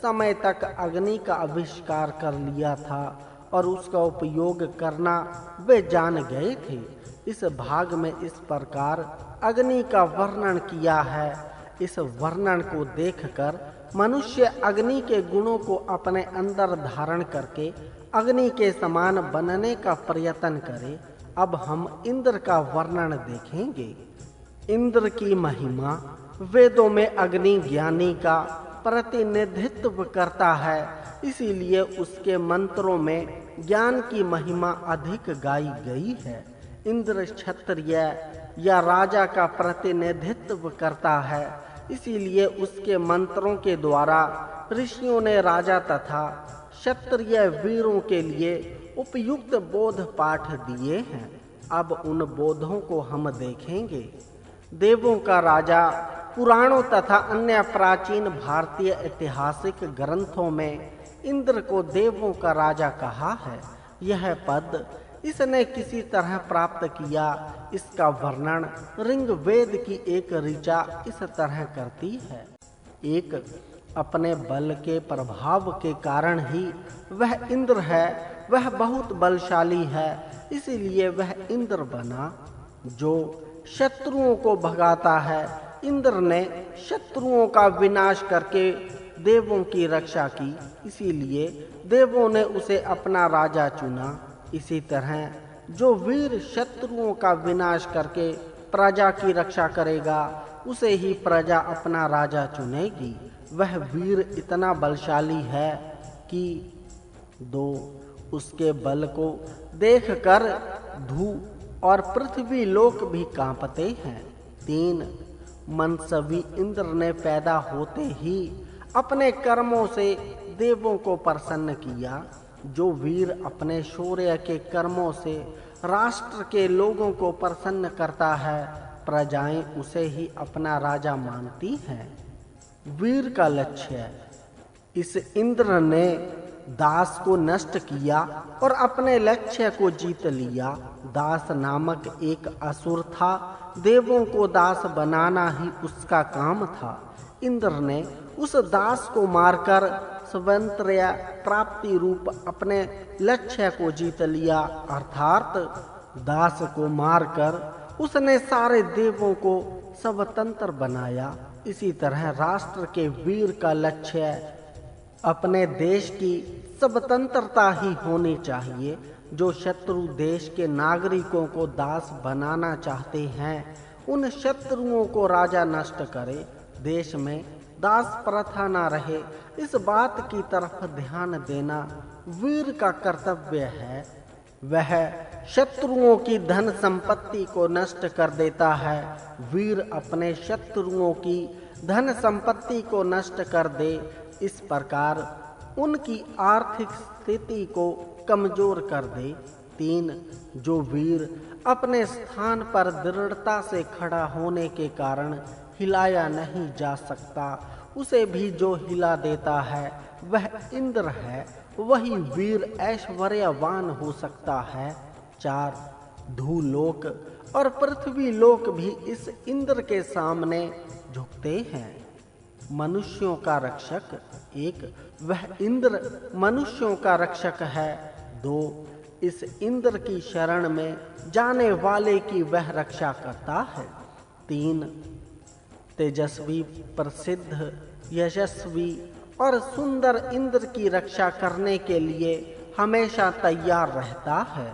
समय तक अग्नि का आविष्कार कर लिया था और उसका उपयोग करना वे जान गए थे। इस भाग में इस प्रकार अग्नि का वर्णन किया है। इस वर्णन को देखकर मनुष्य अग्नि के गुणों को अपने अंदर धारण करके अग्नि के समान बनने का प्रयत्न करे। अब हम इंद्र का वर्णन देखेंगे। इंद्र की महिमा वेदों में अग्नि ज्ञानी का प्रतिनिधित्व करता है, इसीलिए उसके मंत्रों में ज्ञान की महिमा अधिक गाई गई है। इंद्र क्षत्रिय या राजा का प्रतिनिधित्व करता है, इसीलिए उसके मंत्रों के द्वारा ऋषियों ने राजा तथा क्षत्रिय वीरों के लिए उपयुक्त बोध पाठ दिए हैं। अब उन बोधों को हम देखेंगे। देवों का राजा पुराणों तथा अन्य प्राचीन भारतीय ऐतिहासिक ग्रंथों में इंद्र को देवों का राजा कहा है। यह पद इसने किसी तरह प्राप्त किया, इसका वर्णन ऋग्वेद की एक ऋचा इस तरह करती है। एक, अपने बल के प्रभाव के कारण ही वह इंद्र है, वह बहुत बलशाली है, इसीलिए वह इंद्र बना जो शत्रुओं को भगाता है। इंद्र ने शत्रुओं का विनाश करके देवों की रक्षा की, इसीलिए देवों ने उसे अपना राजा चुना। इसी तरह जो वीर शत्रुओं का विनाश करके प्रजा की रक्षा करेगा, उसे ही प्रजा अपना राजा चुनेगी। वह वीर इतना बलशाली है कि 2, उसके बल को देखकर धू और पृथ्वी लोक भी कांपते हैं। 3, मनसवी इंद्र ने पैदा होते ही अपने कर्मों से देवों को प्रसन्न किया। जो वीर अपने शौर्य के कर्मों से राष्ट्र के लोगों को प्रसन्न करता है, प्रजाएं उसे ही अपना राजा मानती हैं। वीर का लक्ष्य, इस इंद्र ने दास को नष्ट किया और अपने लक्ष्य को जीत लिया। दास नामक एक असुर था, देवों को दास बनाना ही उसका काम था। इंद्र ने उस दास को मारकर स्वातंत्र्य प्राप्ति रूप अपने लक्ष्य को जीत लिया, अर्थात दास को मारकर उसने सारे देवों को स्वतंत्र बनाया। इसी तरह राष्ट्र के वीर का लक्ष्य अपने देश की स्वतंत्रता ही होनी चाहिए। जो शत्रु देश के नागरिकों को दास बनाना चाहते हैं, उन शत्रुओं को राजा नष्ट करे। देश में दास प्रथा न रहे, इस बात की तरफ ध्यान देना वीर का कर्तव्य है। वह शत्रुओं की धन संपत्ति को नष्ट कर देता है। वीर अपने शत्रुओं की धन संपत्ति को नष्ट कर दे, इस प्रकार उनकी आर्थिक स्थिति को कमजोर कर दे। 3, जो वीर अपने स्थान पर दृढ़ता से खड़ा होने के कारण हिलाया नहीं जा सकता, उसे भी जो हिला देता है वह इंद्र है। वही वीर ऐश्वर्यवान हो सकता है। 4, धूलोक और पृथ्वी लोक भी इस इंद्र के सामने झुकते हैं। मनुष्यों का रक्षक, 1, वह इंद्र मनुष्यों का रक्षक है। 2, इस इंद्र की शरण में जाने वाले की वह रक्षा करता है। 3, तेजस्वी, प्रसिद्ध, यशस्वी और सुंदर इंद्र की रक्षा करने के लिए हमेशा तैयार रहता है।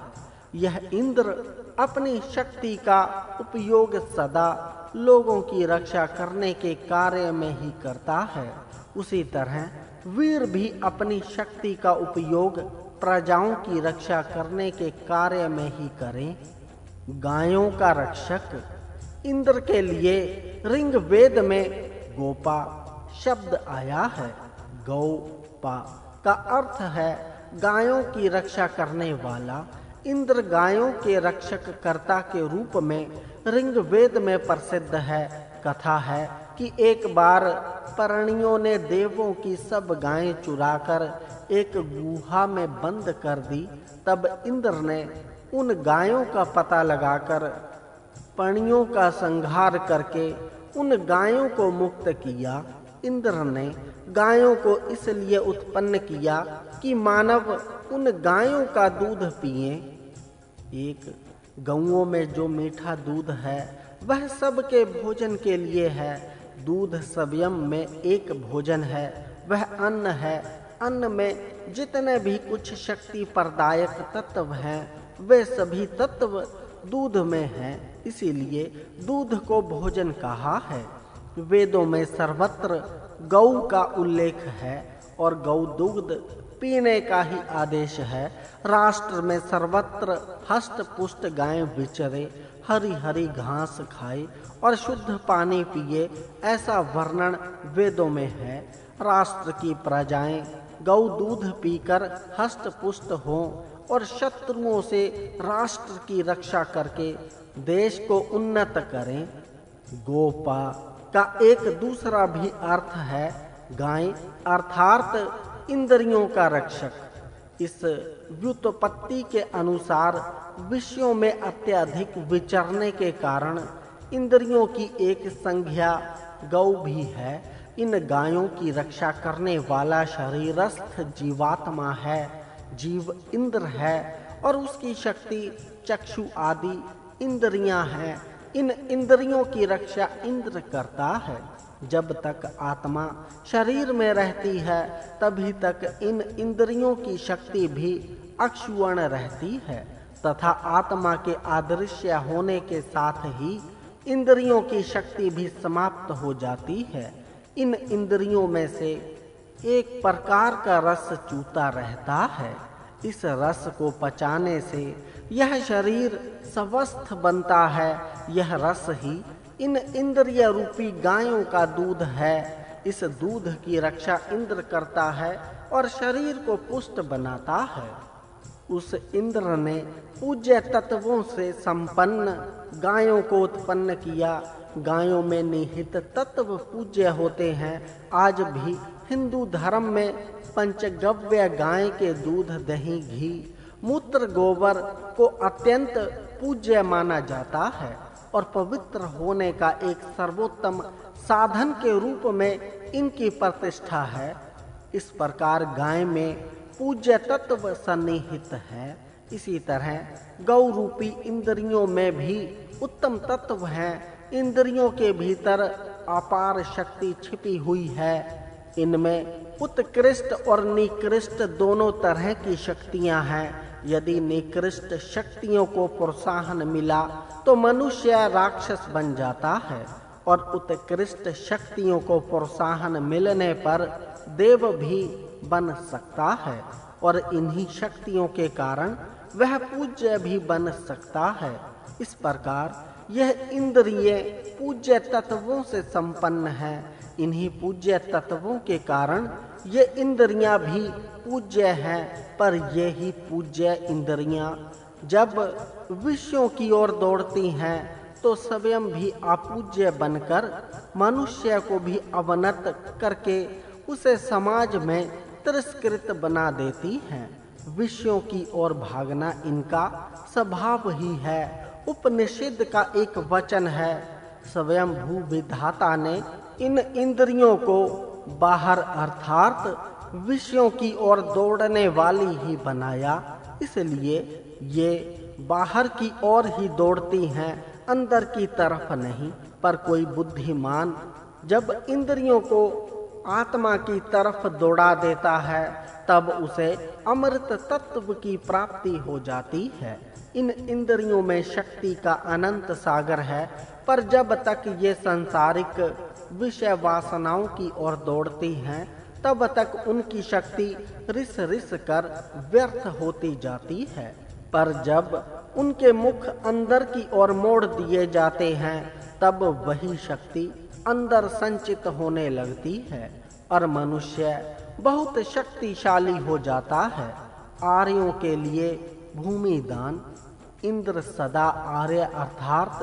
यह इंद्र अपनी शक्ति का उपयोग सदा लोगों की रक्षा करने के कार्य में ही करता है। उसी तरह वीर भी अपनी शक्ति का उपयोग प्रजाओं की रक्षा करने के कार्य में ही करें। गायों का रक्षक, इंद्र के लिए ऋग्वेद में गोपा शब्द आया है। गौपा का अर्थ है गायों की रक्षा करने वाला। इंद्र गायों के रक्षक कर्ता के रूप में ऋग्वेद में प्रसिद्ध है। कथा है कि एक बार परिणियों ने देवों की सब गायें चुराकर एक गुहा में बंद कर दी। तब इंद्र ने उन गायों का पता लगाकर परिणियों का संहार करके उन गायों को मुक्त किया। इंद्र ने गायों को इसलिए उत्पन्न किया कि मानव उन गायों का दूध पिए। एक गौओं में जो मीठा दूध है वह सबके भोजन के लिए है। दूध स्वयं में एक भोजन है, वह अन्न है। अन्न में जितने भी कुछ शक्ति प्रदायक तत्व हैं वे सभी तत्व दूध में हैं, इसीलिए दूध को भोजन कहा है। वेदों में सर्वत्र गौ का उल्लेख है और गौ दूध पीने का ही आदेश है। राष्ट्र में सर्वत्र हष्ट पुष्ट गायें विचरे, हरी हरी घास खाए और शुद्ध पानी पिए, ऐसा वर्णन वेदों में है। राष्ट्र की प्रजाएं गौ दूध पीकर हष्ट पुष्ट हों और शत्रुओं से राष्ट्र की रक्षा करके देश को उन्नत करें। गोपा का एक दूसरा भी अर्थ है गाय, अर्थात इंद्रियों का रक्षक। इस व्युत्पत्ति के अनुसार विषयों में अत्यधिक विचरने के कारण इंद्रियों की एक संज्ञा गौ भी है। इन गायों की रक्षा करने वाला शरीरस्थ जीवात्मा है। जीव इंद्र है और उसकी शक्ति चक्षु आदि इंद्रियां हैं। इन इंद्रियों की रक्षा इंद्र करता है। जब तक आत्मा शरीर में रहती है तभी तक इन इंद्रियों की शक्ति भी अक्षुण्ण रहती है तथा आत्मा के अदृश्य होने के साथ ही इंद्रियों की शक्ति भी समाप्त हो जाती है। इन इंद्रियों में से एक प्रकार का रस चूता रहता है। इस रस को पचाने से यह शरीर स्वस्थ बनता है। यह रस ही इन इंद्रिय रूपी गायों का दूध है। इस दूध की रक्षा इंद्र करता है और शरीर को पुष्ट बनाता है। उस इंद्र ने पूज्य तत्वों से संपन्न गायों को उत्पन्न किया। गायों में निहित तत्व पूज्य होते हैं। आज भी हिंदू धर्म में पंचगव्य गाय के दूध, दही, घी, मूत्र, गोबर को अत्यंत पूज्य माना जाता है और पवित्र होने का एक सर्वोत्तम साधन के रूप में इनकी प्रतिष्ठा है। इस प्रकार गाय में पूज्य तत्व सन्निहित है। इसी तरह गौ रूपी इंद्रियों में भी उत्तम तत्व हैं। इंद्रियों के भीतर अपार शक्ति छिपी हुई है। इनमें उत्कृष्ट और निकृष्ट दोनों तरह की शक्तियां हैं। यदि निकृष्ट शक्तियों को प्रोत्साहन मिला तो मनुष्य राक्षस बन जाता है और उत्कृष्ट शक्तियों को प्रोत्साहन मिलने पर देव भी बन सकता है और इन्हीं शक्तियों के कारण वह पूज्य भी बन सकता है। इस प्रकार यह इंद्रिय पूज्य तत्वों से संपन्न है। इन्हीं पूज्य तत्वों के कारण ये इंद्रियां भी पूज्य हैं, पर ये ही पूज्य इंद्रियां जब विषयों की ओर दौड़ती हैं तो स्वयं भी अपूज्य बनकर मनुष्य को भी अवनत करके उसे समाज में तिरस्कृत बना देती हैं। विषयों की ओर भागना इनका स्वभाव ही है। उपनिषद का एक वचन है, स्वयं भू विधाता ने इन इंद्रियों को बाहर अर्थात विषयों की ओर दौड़ने वाली ही बनाया। इसलिए ये बाहर की ओर ही दौड़ती हैं, अंदर की तरफ नहीं। पर कोई बुद्धिमान जब इंद्रियों को आत्मा की तरफ दौड़ा देता है तब उसे अमृत तत्व की प्राप्ति हो जाती है। इन इंद्रियों में शक्ति का अनंत सागर है, पर जब तक ये सांसारिक विषय वासनाओं की ओर दौड़ती हैं तब तक उनकी शक्ति रिस रिस कर व्यर्थ होती जाती है। पर जब उनके मुख अंदर की ओर मोड़ दिए जाते हैं तब वही शक्ति अंदर संचित होने लगती है और मनुष्य बहुत शक्तिशाली हो जाता है। आर्यों के लिए भूमि दान। इंद्र सदा आर्य अर्थात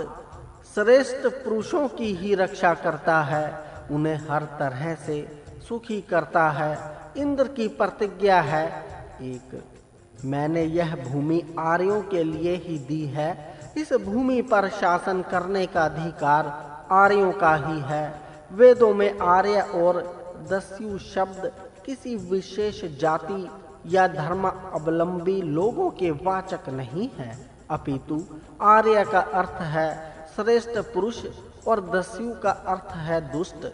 श्रेष्ठ पुरुषों की ही रक्षा करता है, उन्हें हर तरह से सुखी करता है। इंद्र की प्रतिज्ञा है, एक मैंने यह भूमि आर्यों के लिए ही दी है। इस भूमि पर शासन करने का अधिकार आर्यों का ही है। वेदों में आर्य और दस्यु शब्द किसी विशेष जाति या धर्म अवलंबी लोगों के वाचक नहीं है, अपितु आर्य का अर्थ है श्रेष्ठ पुरुष और दस्यु का अर्थ है दुष्ट।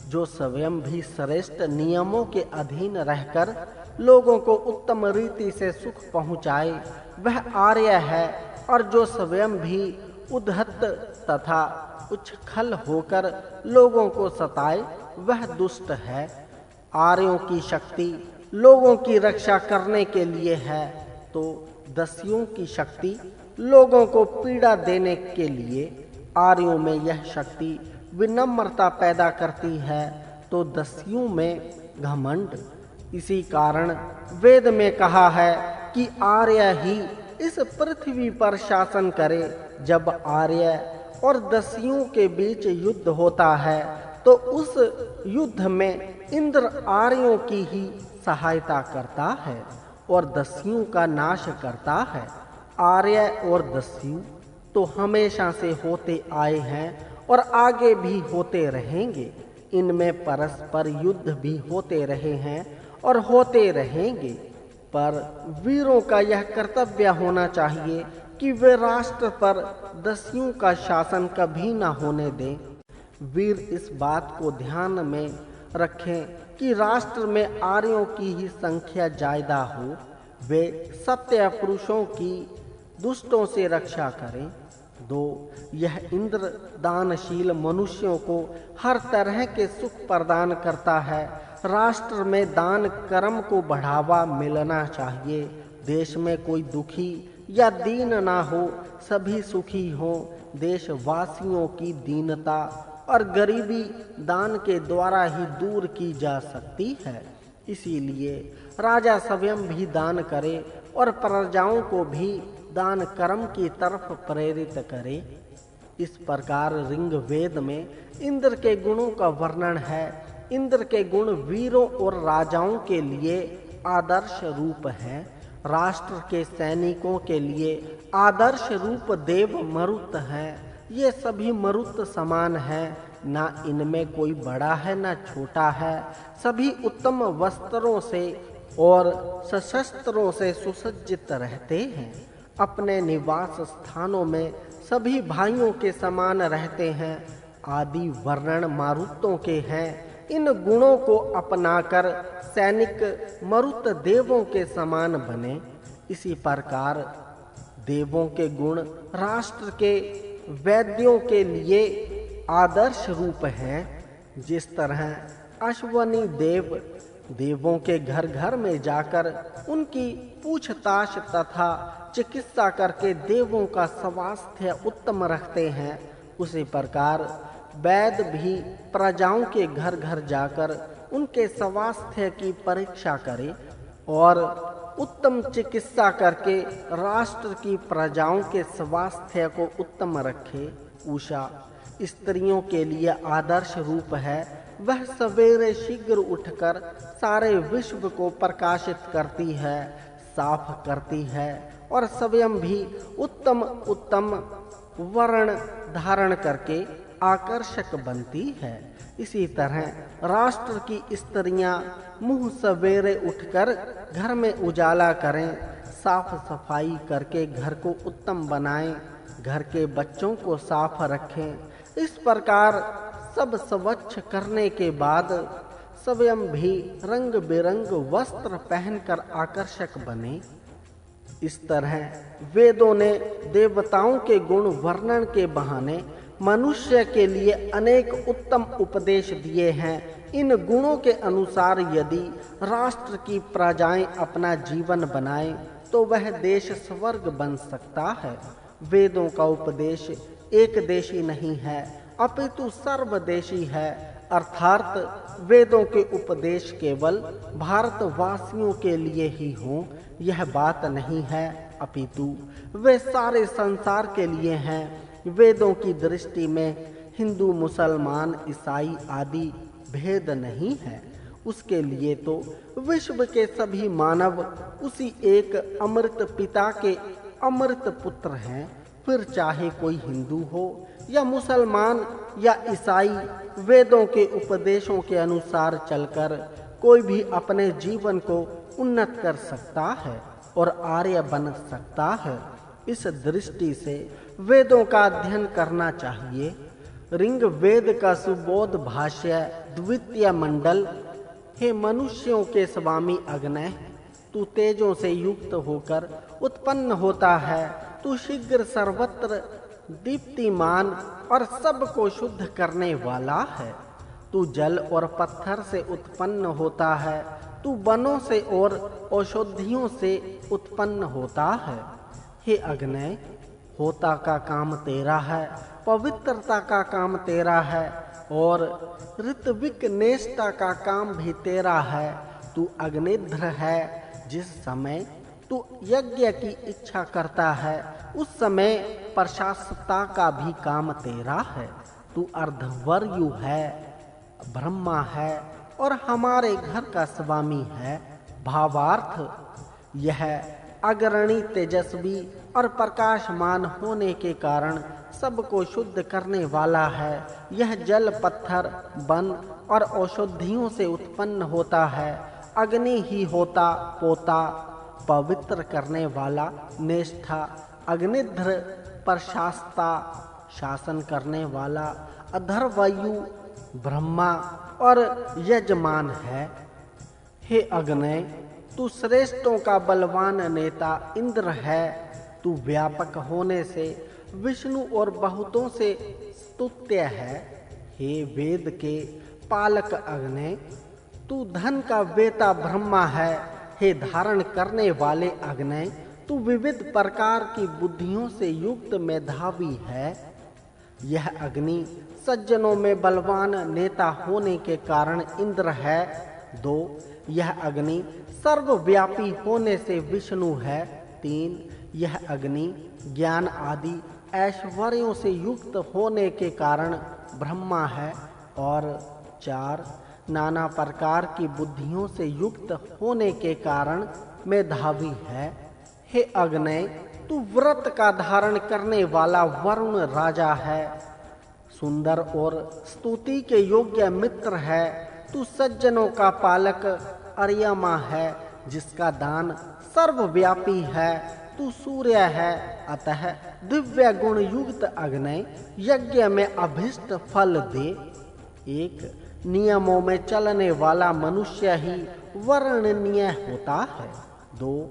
जो स्वयं भी श्रेष्ठ नियमों के अधीन रहकर लोगों को उत्तम रीति से सुख पहुँचाए वह आर्य है, और जो स्वयं भी उद्धत तथा उच्छृंखल होकर लोगों को सताए वह दुष्ट है। आर्यों की शक्ति लोगों की रक्षा करने के लिए है, तो दस्युओं की शक्ति लोगों को पीड़ा देने के लिए। आर्यों में यह शक्ति विनम्रता पैदा करती है, तो दस्युओं में घमंड। इसी कारण वेद में कहा है कि आर्य ही इस पृथ्वी पर शासन करे। जब आर्य और दस्युओं के बीच युद्ध होता है तो उस युद्ध में इंद्र आर्यों की ही सहायता करता है और दस्युओं का नाश करता है। आर्य और दस्यु तो हमेशा से होते आए हैं और आगे भी होते रहेंगे। इनमें परस्पर युद्ध भी होते रहे हैं और होते रहेंगे, पर वीरों का यह कर्तव्य होना चाहिए कि वे राष्ट्र पर दस्युओं का शासन कभी न होने दें। वीर इस बात को ध्यान में रखें कि राष्ट्र में आर्यों की ही संख्या ज्यादा हो। वे सत्य पुरुषों की दुष्टों से रक्षा करें। 2. यह इंद्र दानशील मनुष्यों को हर तरह के सुख प्रदान करता है। राष्ट्र में दान कर्म को बढ़ावा मिलना चाहिए। देश में कोई दुखी या दीन ना हो, सभी सुखी हो। देशवासियों की दीनता और गरीबी दान के द्वारा ही दूर की जा सकती है। इसीलिए राजा स्वयं भी दान करे और प्रजाओं को भी दान कर्म की तरफ प्रेरित करे। इस प्रकार ऋग्वेद में इंद्र के गुणों का वर्णन है। इंद्र के गुण वीरों और राजाओं के लिए आदर्श रूप है। राष्ट्र के सैनिकों के लिए आदर्श रूप देव मरुत है। ये सभी मरुत समान हैं, ना इनमें कोई बड़ा है ना छोटा है। सभी उत्तम वस्त्रों से और सशस्त्रों से सुसज्जित रहते हैं। अपने निवास स्थानों में सभी भाइयों के समान रहते हैं। आदि वर्णन मारुतों के हैं। इन गुणों को अपनाकर सैनिक मरुत देवों के समान बने। इसी प्रकार देवों के गुण राष्ट्र के वैद्यों के लिए आदर्श रूप हैं। जिस तरह अश्वनी देव देवों के घर घर में जाकर उनकी पूछताछ तथा चिकित्सा करके देवों का स्वास्थ्य उत्तम रखते हैं, उसी प्रकार वैद्य भी प्रजाओं के घर घर जाकर उनके स्वास्थ्य की परीक्षा करे और उत्तम चिकित्सा करके राष्ट्र की प्रजाओं के स्वास्थ्य को उत्तम रखे। उषा स्त्रियों के लिए आदर्श रूप है। वह सवेरे शीघ्र उठकर सारे विश्व को प्रकाशित करती है, साफ करती है और स्वयं भी उत्तम उत्तम वर्ण धारण करके आकर्षक बनती है। इसी तरह राष्ट्र की स्त्रियां मुंह सवेरे उठकर घर में उजाला करें, साफ सफाई करके घर को उत्तम बनाएं, घर के बच्चों को साफ रखें। इस प्रकार सब स्वच्छ करने के बाद स्वयं भी रंग बिरंग वस्त्र पहनकर आकर्षक बने। इस तरह वेदों ने देवताओं के गुण वर्णन के बहाने मनुष्य के लिए अनेक उत्तम उपदेश दिए हैं। इन गुणों के अनुसार यदि राष्ट्र की प्रजाएं अपना जीवन बनाएं तो वह देश स्वर्ग बन सकता है। वेदों का उपदेश एक देशी नहीं है अपितु सर्वदेशी है, अर्थात वेदों के उपदेश केवल भारतवासियों के लिए ही हों यह बात नहीं है, अपितु वे सारे संसार के लिए हैं। वेदों की दृष्टि में हिंदू, मुसलमान, ईसाई आदि भेद नहीं है। उसके लिए तो विश्व के सभी मानव उसी एक अमृत पिता के अमृत पुत्र हैं। फिर चाहे कोई हिंदू हो या मुसलमान या ईसाई, वेदों के उपदेशों के अनुसार चलकर कोई भी अपने जीवन को उन्नत कर सकता है और आर्य बन सकता है। इस दृष्टि से वेदों का अध्ययन करना चाहिए। ऋग वेद का सुबोध भाष्य द्वितीय मंडल। हे मनुष्यों के स्वामी अग्नय, तू तेजों से युक्त होकर उत्पन्न होता है। तू शीघ्र सर्वत्र दीप्तिमान और सबको शुद्ध करने वाला है। तू जल और पत्थर से उत्पन्न होता है। तू वनों से और औषधियों से उत्पन्न होता है। हे अग्नय, होता का काम तेरा है, पवित्रता का काम तेरा है और ऋत्विक नेष्टा का काम भी तेरा है। तू अग्निध्र है। जिस समय तू यज्ञ की इच्छा करता है उस समय प्रशासता का भी काम तेरा है। तू अर्धवर्यु है, ब्रह्मा है और हमारे घर का स्वामी है। भावार्थ, यह अग्रणी, तेजस्वी और प्रकाशमान होने के कारण सबको शुद्ध करने वाला है। यह जल, पत्थर, वन और औषधियों से उत्पन्न होता है। अग्नि ही होता, पोता, पवित्र करने वाला, नेष्ठा, अग्निध्र, प्रशास्ता, शासन करने वाला, अधर्वायु, ब्रह्मा और यजमान है। हे अग्नय, तू श्रेष्ठों का बलवान नेता इंद्र है। तू व्यापक होने से विष्णु और बहुतों से स्तुत्य है। हे वेद के पालक अग्नय, तू धन का वेता ब्रह्मा है। हे धारण करने वाले अग्नय, तू विविध प्रकार की बुद्धियों से युक्त मेधावी है। यह अग्नि सज्जनों में बलवान नेता होने के कारण इंद्र है। 2. यह अग्नि सर्वव्यापी होने से विष्णु है। 3. यह अग्नि ज्ञान आदि ऐश्वर्यों से युक्त होने के कारण ब्रह्मा है। और 4. नाना प्रकार की बुद्धियों से युक्त होने के कारण मेधावी है। हे अग्नय, तू व्रत का धारण करने वाला वरुण राजा है। सुंदर और स्तुति के योग्य मित्र है। तू सज्जनों का पालक अर्यमा है, जिसका दान सर्वव्यापी है। तू सूर्य है, अतः दिव्य गुण युक्त अग्नय यज्ञ में अभिष्ट फल दे। 1. नियमों में चलने वाला मनुष्य ही वर्णनीय होता है। 2.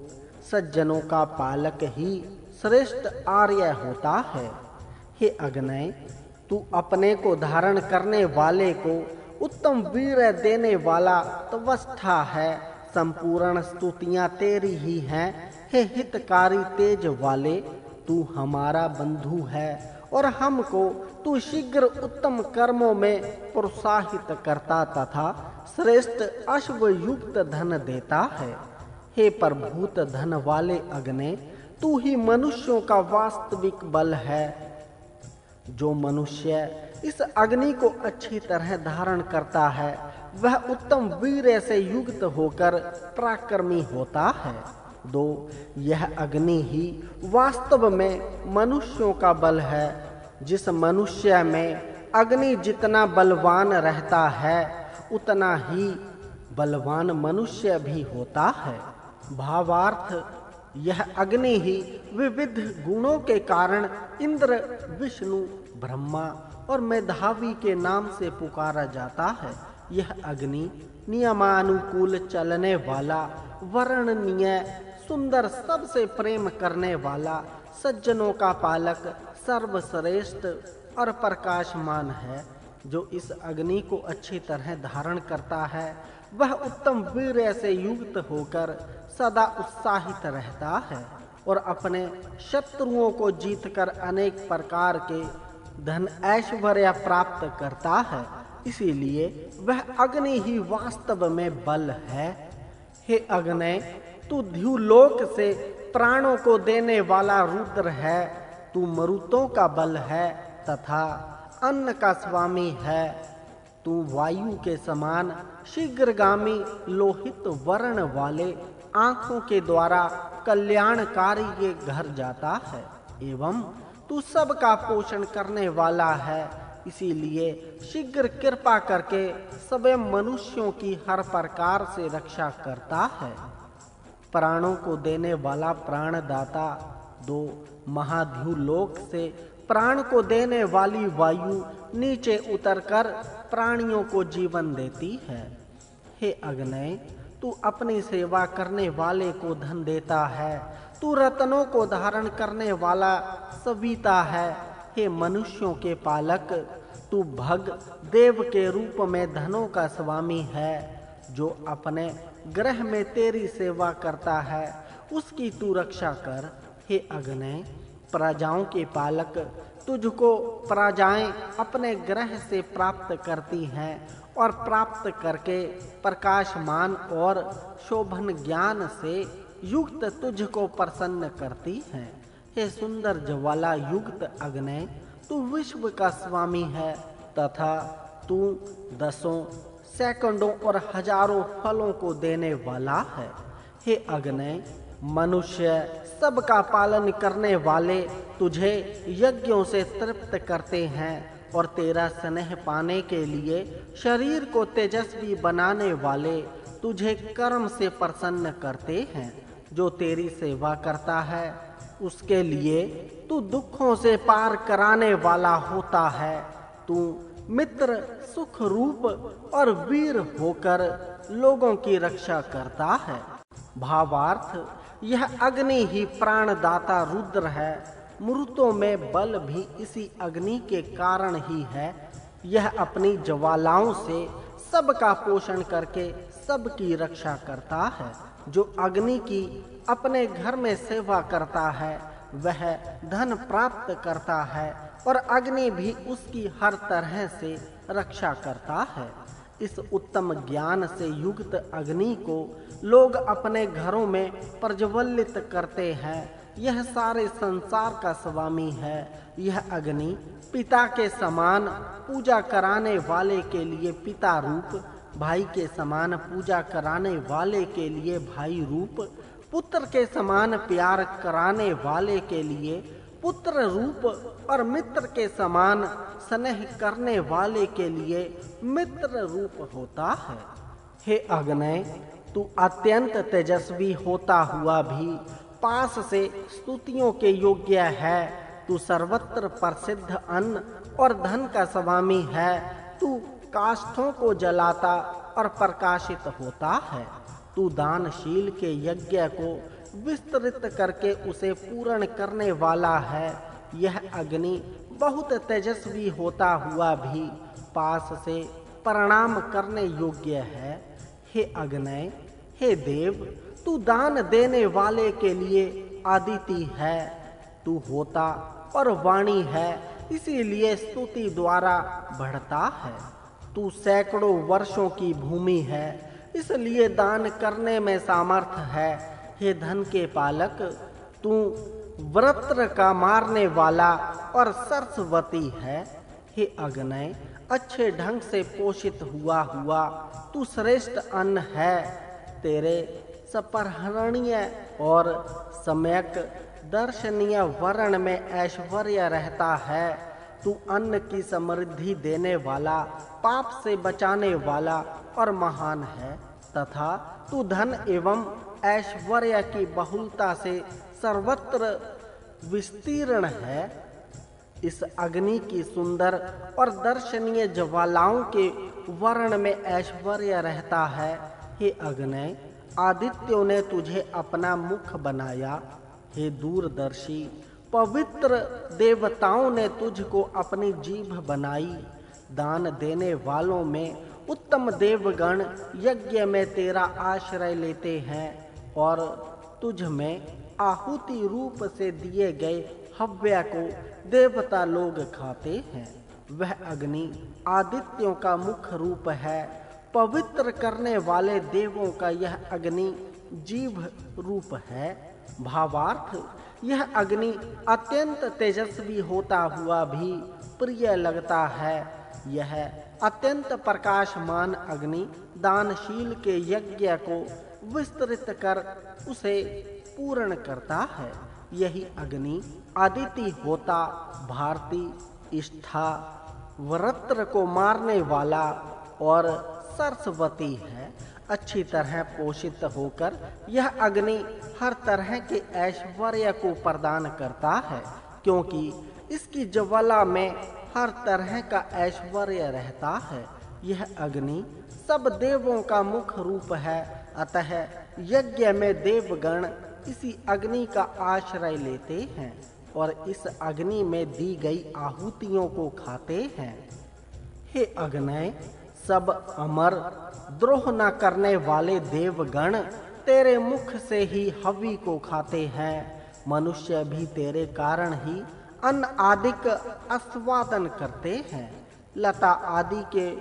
सज्जनों का पालक ही श्रेष्ठ आर्य होता है। हे अग्नय, तू अपने को धारण करने वाले को उत्तम वीर देने वाला त्वष्टा है। संपूर्ण स्तुतियां तेरी ही हैं। हे हितकारी तेज वाले, तू हमारा बंधु है और हमको तू शीघ्र उत्तम कर्मों में प्रोत्साहित करता तथा श्रेष्ठ अश्व युक्त धन देता है। हे प्रभूत धन वाले अग्नि, तू ही मनुष्यों का वास्तविक बल है। जो मनुष्य इस अग्नि को अच्छी तरह धारण करता है वह उत्तम वीर्य से युक्त होकर पराक्रमी होता है। 2. यह अग्नि ही वास्तव में मनुष्यों का बल है। जिस मनुष्य में अग्नि जितना बलवान रहता है उतना ही बलवान मनुष्य भी होता है। भावार्थ, यह अग्नि ही विविध गुणों के कारण इंद्र, विष्णु, ब्रह्मा और मेधावी के नाम से पुकारा जाता है। यह अग्नि नियमानुकूल चलने वाला, वर्णनीय, सुंदर, सबसे प्रेम करने वाला, सज्जनों का पालक, सर्वश्रेष्ठ और प्रकाशमान है। जो इस अग्नि को अच्छी तरह धारण करता है वह उत्तम वीर्य से युक्त होकर सदा उत्साहित रहता है और अपने शत्रुओं को जीतकर अनेक प्रकार के धन ऐश्वर्य प्राप्त करता है। इसीलिए वह अग्नि ही वास्तव में बल है। हे अग्नि, तू द्युलोक से प्राणों को देने वाला रुद्र है। तू मरुतों का बल है तथा अन्न का स्वामी है। तू वायु के समान शीघ्रगामी, लोहित वर्ण वाले, आंखों के द्वारा कल्याणकारी के घर जाता है। एवं तू सबका पोषण करने वाला है, इसीलिए शीघ्र कृपा करके सभी मनुष्यों की हर प्रकार से रक्षा करता है। प्राणों को देने वाला प्राणदाता, 2 महाद्युलोक से प्राण को देने वाली वायु नीचे उतरकर प्राणियों को जीवन देती है। हे अग्नि, तू अपनी सेवा करने वाले को धन देता है, तू रत्नों को धारण करने वाला सविता है। हे मनुष्यों के पालक, तू भग देव के रूप में धनों का स्वामी है। जो अपने ग्रह में तेरी सेवा करता है उसकी तू रक्षा कर। हे अग्नि, प्रजाओं के पालक, तुझको प्रजाएं अपने ग्रह से प्राप्त करती हैं और प्राप्त करके प्रकाशमान और शोभन ज्ञान से युक्त तुझको प्रसन्न करती हैं। हे सुंदर ज्वाला युक्त अग्नि, तू विश्व का स्वामी है तथा तू दसों, सैकड़ों और हजारों फलों को देने वाला है। हे अग्नि, मनुष्य सबका पालन करने वाले तुझे यज्ञों से तृप्त करते हैं और तेरा स्नेह पाने के लिए शरीर को तेजस्वी बनाने वाले तुझे कर्म से प्रसन्न करते हैं। जो तेरी सेवा करता है उसके लिए तू दुखों से पार कराने वाला होता है। तू मित्र, सुख रूप और वीर होकर लोगों की रक्षा करता है। भावार्थ, यह अग्नि ही प्राणदाता रुद्र है। मृतों में बल भी इसी अग्नि के कारण ही है। यह अपनी ज्वालाओं से सबका पोषण करके सबकी रक्षा करता है। जो अग्नि की अपने घर में सेवा करता है वह धन प्राप्त करता है और अग्नि भी उसकी हर तरह से रक्षा करता है। इस उत्तम ज्ञान से युक्त अग्नि को लोग अपने घरों में प्रज्वलित करते हैं। यह सारे संसार का स्वामी है। यह अग्नि पिता के समान पूजा कराने वाले के लिए पिता रूप, भाई के समान पूजा कराने वाले के लिए भाई रूप, पुत्र के समान प्यार कराने वाले के लिए पुत्र रूप और मित्र के समान स्नेह करने वाले के लिए मित्र रूप होता है। हे अग्नि, तू अत्यंत तेजस्वी होता हुआ भी पास से स्तुतियों के योग्य है। तू सर्वत्र प्रसिद्ध अन्न और धन का स्वामी है। तू काष्ठों को जलाता और प्रकाशित होता है। तू दानशील के यज्ञ को विस्तृत करके उसे पूर्ण करने वाला है। यह अग्नि बहुत तेजस्वी होता हुआ भी पास से प्रणाम करने योग्य है। हे अग्नि, हे देव, तू दान देने वाले के लिए आदिति है। तू होता और वाणी है, इसीलिए स्तुति द्वारा बढ़ता है। तू सैकड़ों वर्षों की भूमि है, इसलिए दान करने में सामर्थ है। हे धन के पालक, तू वृत्र का मारने वाला और सरस्वती है। हे अग्नि, अच्छे ढंग से पोषित हुआ तू श्रेष्ठ अन्न है। तेरे सपरहरणीय और सम्यक दर्शनीय वर्ण में ऐश्वर्य रहता है। तू अन्न की समृद्धि देने वाला, पाप से बचाने वाला और महान है तथा तू धन एवं ऐश्वर्य की बहुलता से सर्वत्र विस्तीर्ण है। इस अग्नि की सुंदर और दर्शनीय ज्वालाओं के वर्ण में ऐश्वर्य रहता है। हे अग्नि, आदित्यों ने तुझे अपना मुख बनाया। हे दूरदर्शी, पवित्र देवताओं ने तुझको अपनी जीभ बनाई। दान देने वालों में उत्तम देवगण यज्ञ में तेरा आश्रय लेते हैं और तुझ में आहुति रूप से दिए गए हव्य को देवता लोग खाते हैं। वह अग्नि आदित्यों का मुख्य रूप है। पवित्र करने वाले देवों का यह अग्नि जीभ रूप है। भावार्थ, यह अग्नि अत्यंत तेजस्वी होता हुआ भी प्रिय लगता है। यह अत्यंत प्रकाशमान अग्नि दानशील के यज्ञ को विस्तृत कर उसे पूर्ण करता है। यही अग्नि अदिति, होता, भारती, इष्ठा, वृत्र को मारने वाला और सरस्वती है। अच्छी तरह पोषित होकर यह अग्नि हर तरह के ऐश्वर्य को प्रदान करता है, क्योंकि इसकी ज्वाला में हर तरह का ऐश्वर्य रहता है। यह अग्नि सब देवों का मुख रूप है, अतः यज्ञ में देवगण इसी अग्नि का आश्रय लेते हैं और इस अग्नि में दी गई आहुतियों को खाते हैं। हे अग्नि, सब अमर, द्रोह न करने वाले देवगण तेरे मुख से ही हवि को खाते हैं। मनुष्य भी तेरे कारण ही अन्न आदि का आस्वादन करते हैं। लता आदि के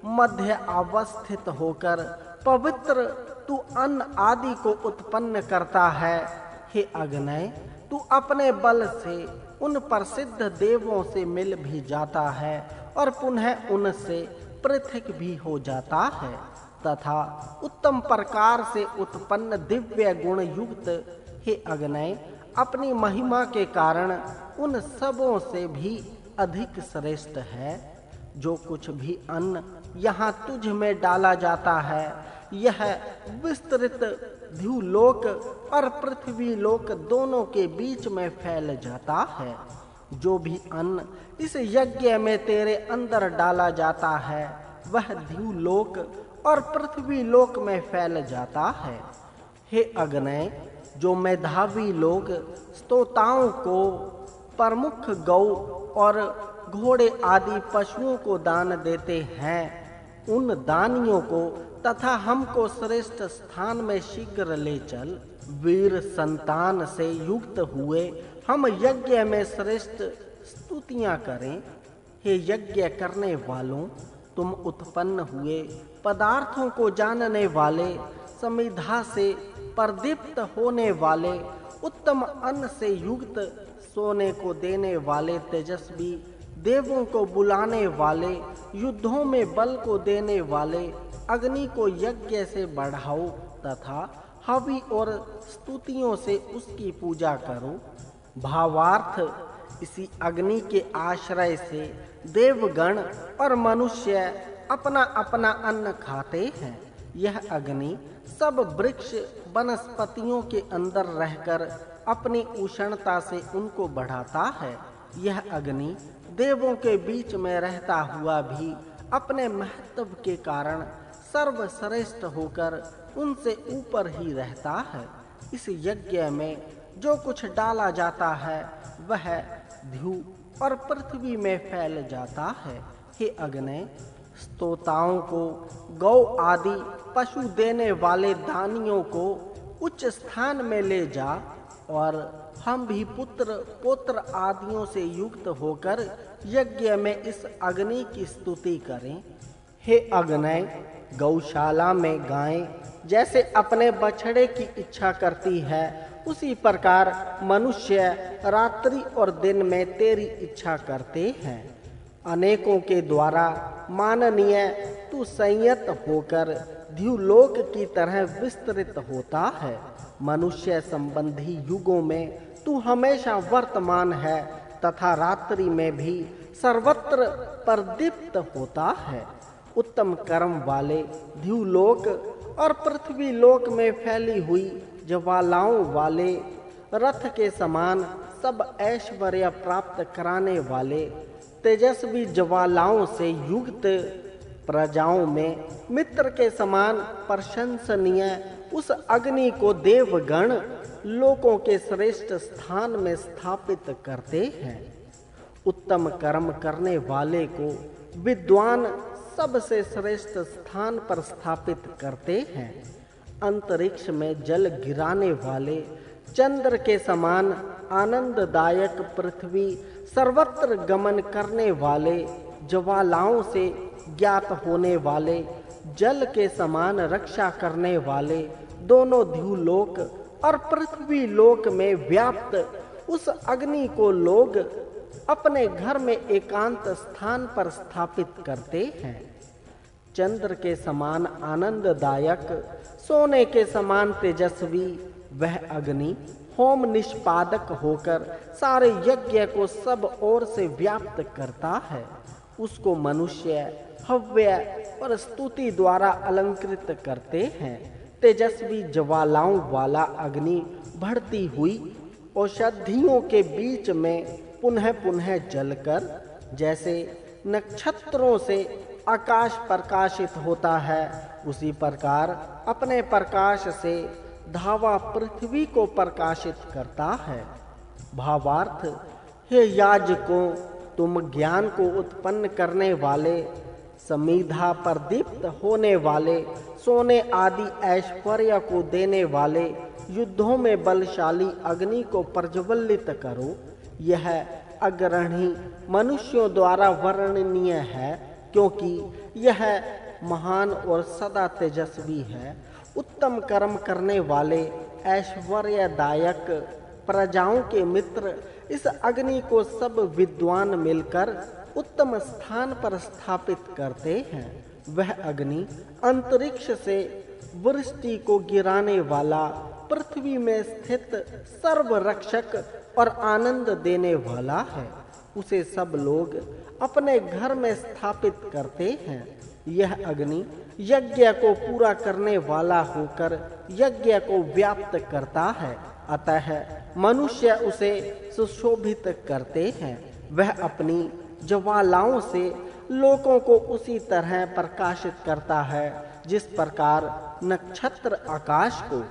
मध्य अवस्थित होकर पवित्र तू अन्न आदि को उत्पन्न करता है। हे अग्नि, तू अपने बल से उन प्रसिद्ध देवों से मिल भी जाता है और पुनः उनसे पृथक भी हो जाता है, तथा उत्तम प्रकार से उत्पन्न दिव्य गुण युक्त हे अग्नि, अपनी महिमा के कारण उन सबों से भी अधिक श्रेष्ठ है। जो कुछ भी अन्न यहाँ तुझ में डाला जाता है, यह विस्तृत द्युलोक और पृथ्वी लोक दोनों के बीच में फैल जाता है। जो भी अन्न इस यज्ञ में तेरे अंदर डाला जाता है, वह द्युलोक और पृथ्वी लोक में फैल जाता है। हे अग्नि, जो मेधावी लोग स्तोताओं को प्रमुख गौ और घोड़े आदि पशुओं को दान देते हैं, उन दानियों को तथा हमको श्रेष्ठ स्थान में शीघ्र ले चल। वीर संतान से युक्त हुए हम यज्ञ में श्रेष्ठ स्तुतियां करें। हे यज्ञ करने वालों, तुम उत्पन्न हुए पदार्थों को जानने वाले, समिधा से प्रदीप्त होने वाले, उत्तम अन्न से युक्त सोने को देने वाले, तेजस्वी देवों को बुलाने वाले, युद्धों में बल को देने वाले, अग्नि को यज्ञ से बढ़ाओ तथा हवि और स्तुतियों से उसकी पूजा करो। भावार्थ, इसी अग्नि के आश्रय से देवगण और मनुष्य अपना अपना अन्न खाते हैं। यह अग्नि सब वृक्ष वनस्पतियों के अंदर रहकर अपनी उष्णता से उनको बढ़ाता है। यह अग्नि देवों के बीच में रहता हुआ भी अपने महत्व के कारण सर्वश्रेष्ठ होकर उनसे ऊपर ही रहता है। इस यज्ञ में जो कुछ डाला जाता है, वह ध्यू और पृथ्वी में फैल जाता है। हे अग्नि, स्तोताओं को, गौ आदि पशु देने वाले दानियों को उच्च स्थान में ले जा और हम भी पुत्र पुत्र आदियों से युक्त होकर यज्ञ में इस अग्नि की स्तुति करें। हे अग्नि, गौशाला में गायें जैसे अपने बछड़े की इच्छा करती है, उसी प्रकार मनुष्य रात्रि और दिन में तेरी इच्छा करते हैं। अनेकों के द्वारा माननीय तू संयत होकर द्युलोक की तरह विस्तृत होता है। मनुष्य संबंधी युगों में तू हमेशा वर्तमान है तथा रात्रि में भी सर्वत्र प्रदीप्त होता है। उत्तम कर्म वाले द्युलोक और पृथ्वी लोक में फैली हुई ज्वालाओं वाले रथ के समान सब ऐश्वर्य प्राप्त कराने वाले तेजस्वी ज्वालाओं से युक्त प्रजाओं में मित्र के समान प्रशंसनीय उस अग्नि को देवगण लोकों के श्रेष्ठ स्थान में स्थापित करते हैं। उत्तम कर्म करने वाले को विद्वान सबसे श्रेष्ठ स्थान पर स्थापित करते हैं। अंतरिक्ष में जल गिराने वाले चंद्र के समान आनंददायक पृथ्वी, सर्वत्र गमन करने वाले ज्वालाओं से ज्ञात होने वाले जल के समान रक्षा करने वाले दोनों द्युलोक और पृथ्वी लोक में व्याप्त उस अग्नि को लोग अपने घर में एकांत स्थान पर स्थापित करते हैं। चंद्र के समान आनंददायक, सोने के समान तेजस्वी वह अग्नि होम निष्पादक होकर सारे यज्ञ को सब ओर से व्याप्त करता है। उसको मनुष्य हव्य और स्तुति द्वारा अलंकृत करते हैं। तेजस्वी ज्वालाओं वाला अग्नि बढ़ती हुई औषधियों के बीच में पुनः पुनः जलकर जैसे नक्षत्रों से आकाश प्रकाशित होता है, उसी प्रकार अपने प्रकाश से धावा पृथ्वी को प्रकाशित करता है। भावार्थ, हे याजकों, तुम ज्ञान को उत्पन्न करने वाले, समीधा पर दीप्त होने वाले, सोने आदि ऐश्वर्य को देने वाले, युद्धों में बलशाली अग्नि को प्रज्वलित करो। यह अग्रणी मनुष्यों द्वारा वर्णनीय है, क्योंकि यह महान और सदा तेजस्वी है। उत्तम कर्म करने वाले ऐश्वर्यदायक प्रजाओं के मित्र इस अग्नि को सब विद्वान मिलकर उत्तम स्थान पर स्थापित करते हैं। वह अग्नि अंतरिक्ष से वृष्टि को गिराने वाला, पृथ्वी में स्थित सर्वरक्षक और आनंद देने वाला है। उसे सब लोग अपने घर में स्थापित करते हैं। यह अग्नि यज्ञ को पूरा करने वाला होकर यज्ञ को व्याप्त करता है, अतः मनुष्य उसे सुशोभित करते हैं। वह अपनी ज्वालाओं से लोगों को उसी तरह प्रकाशित करता है जिस प्रकार नक्षत्र आकाश को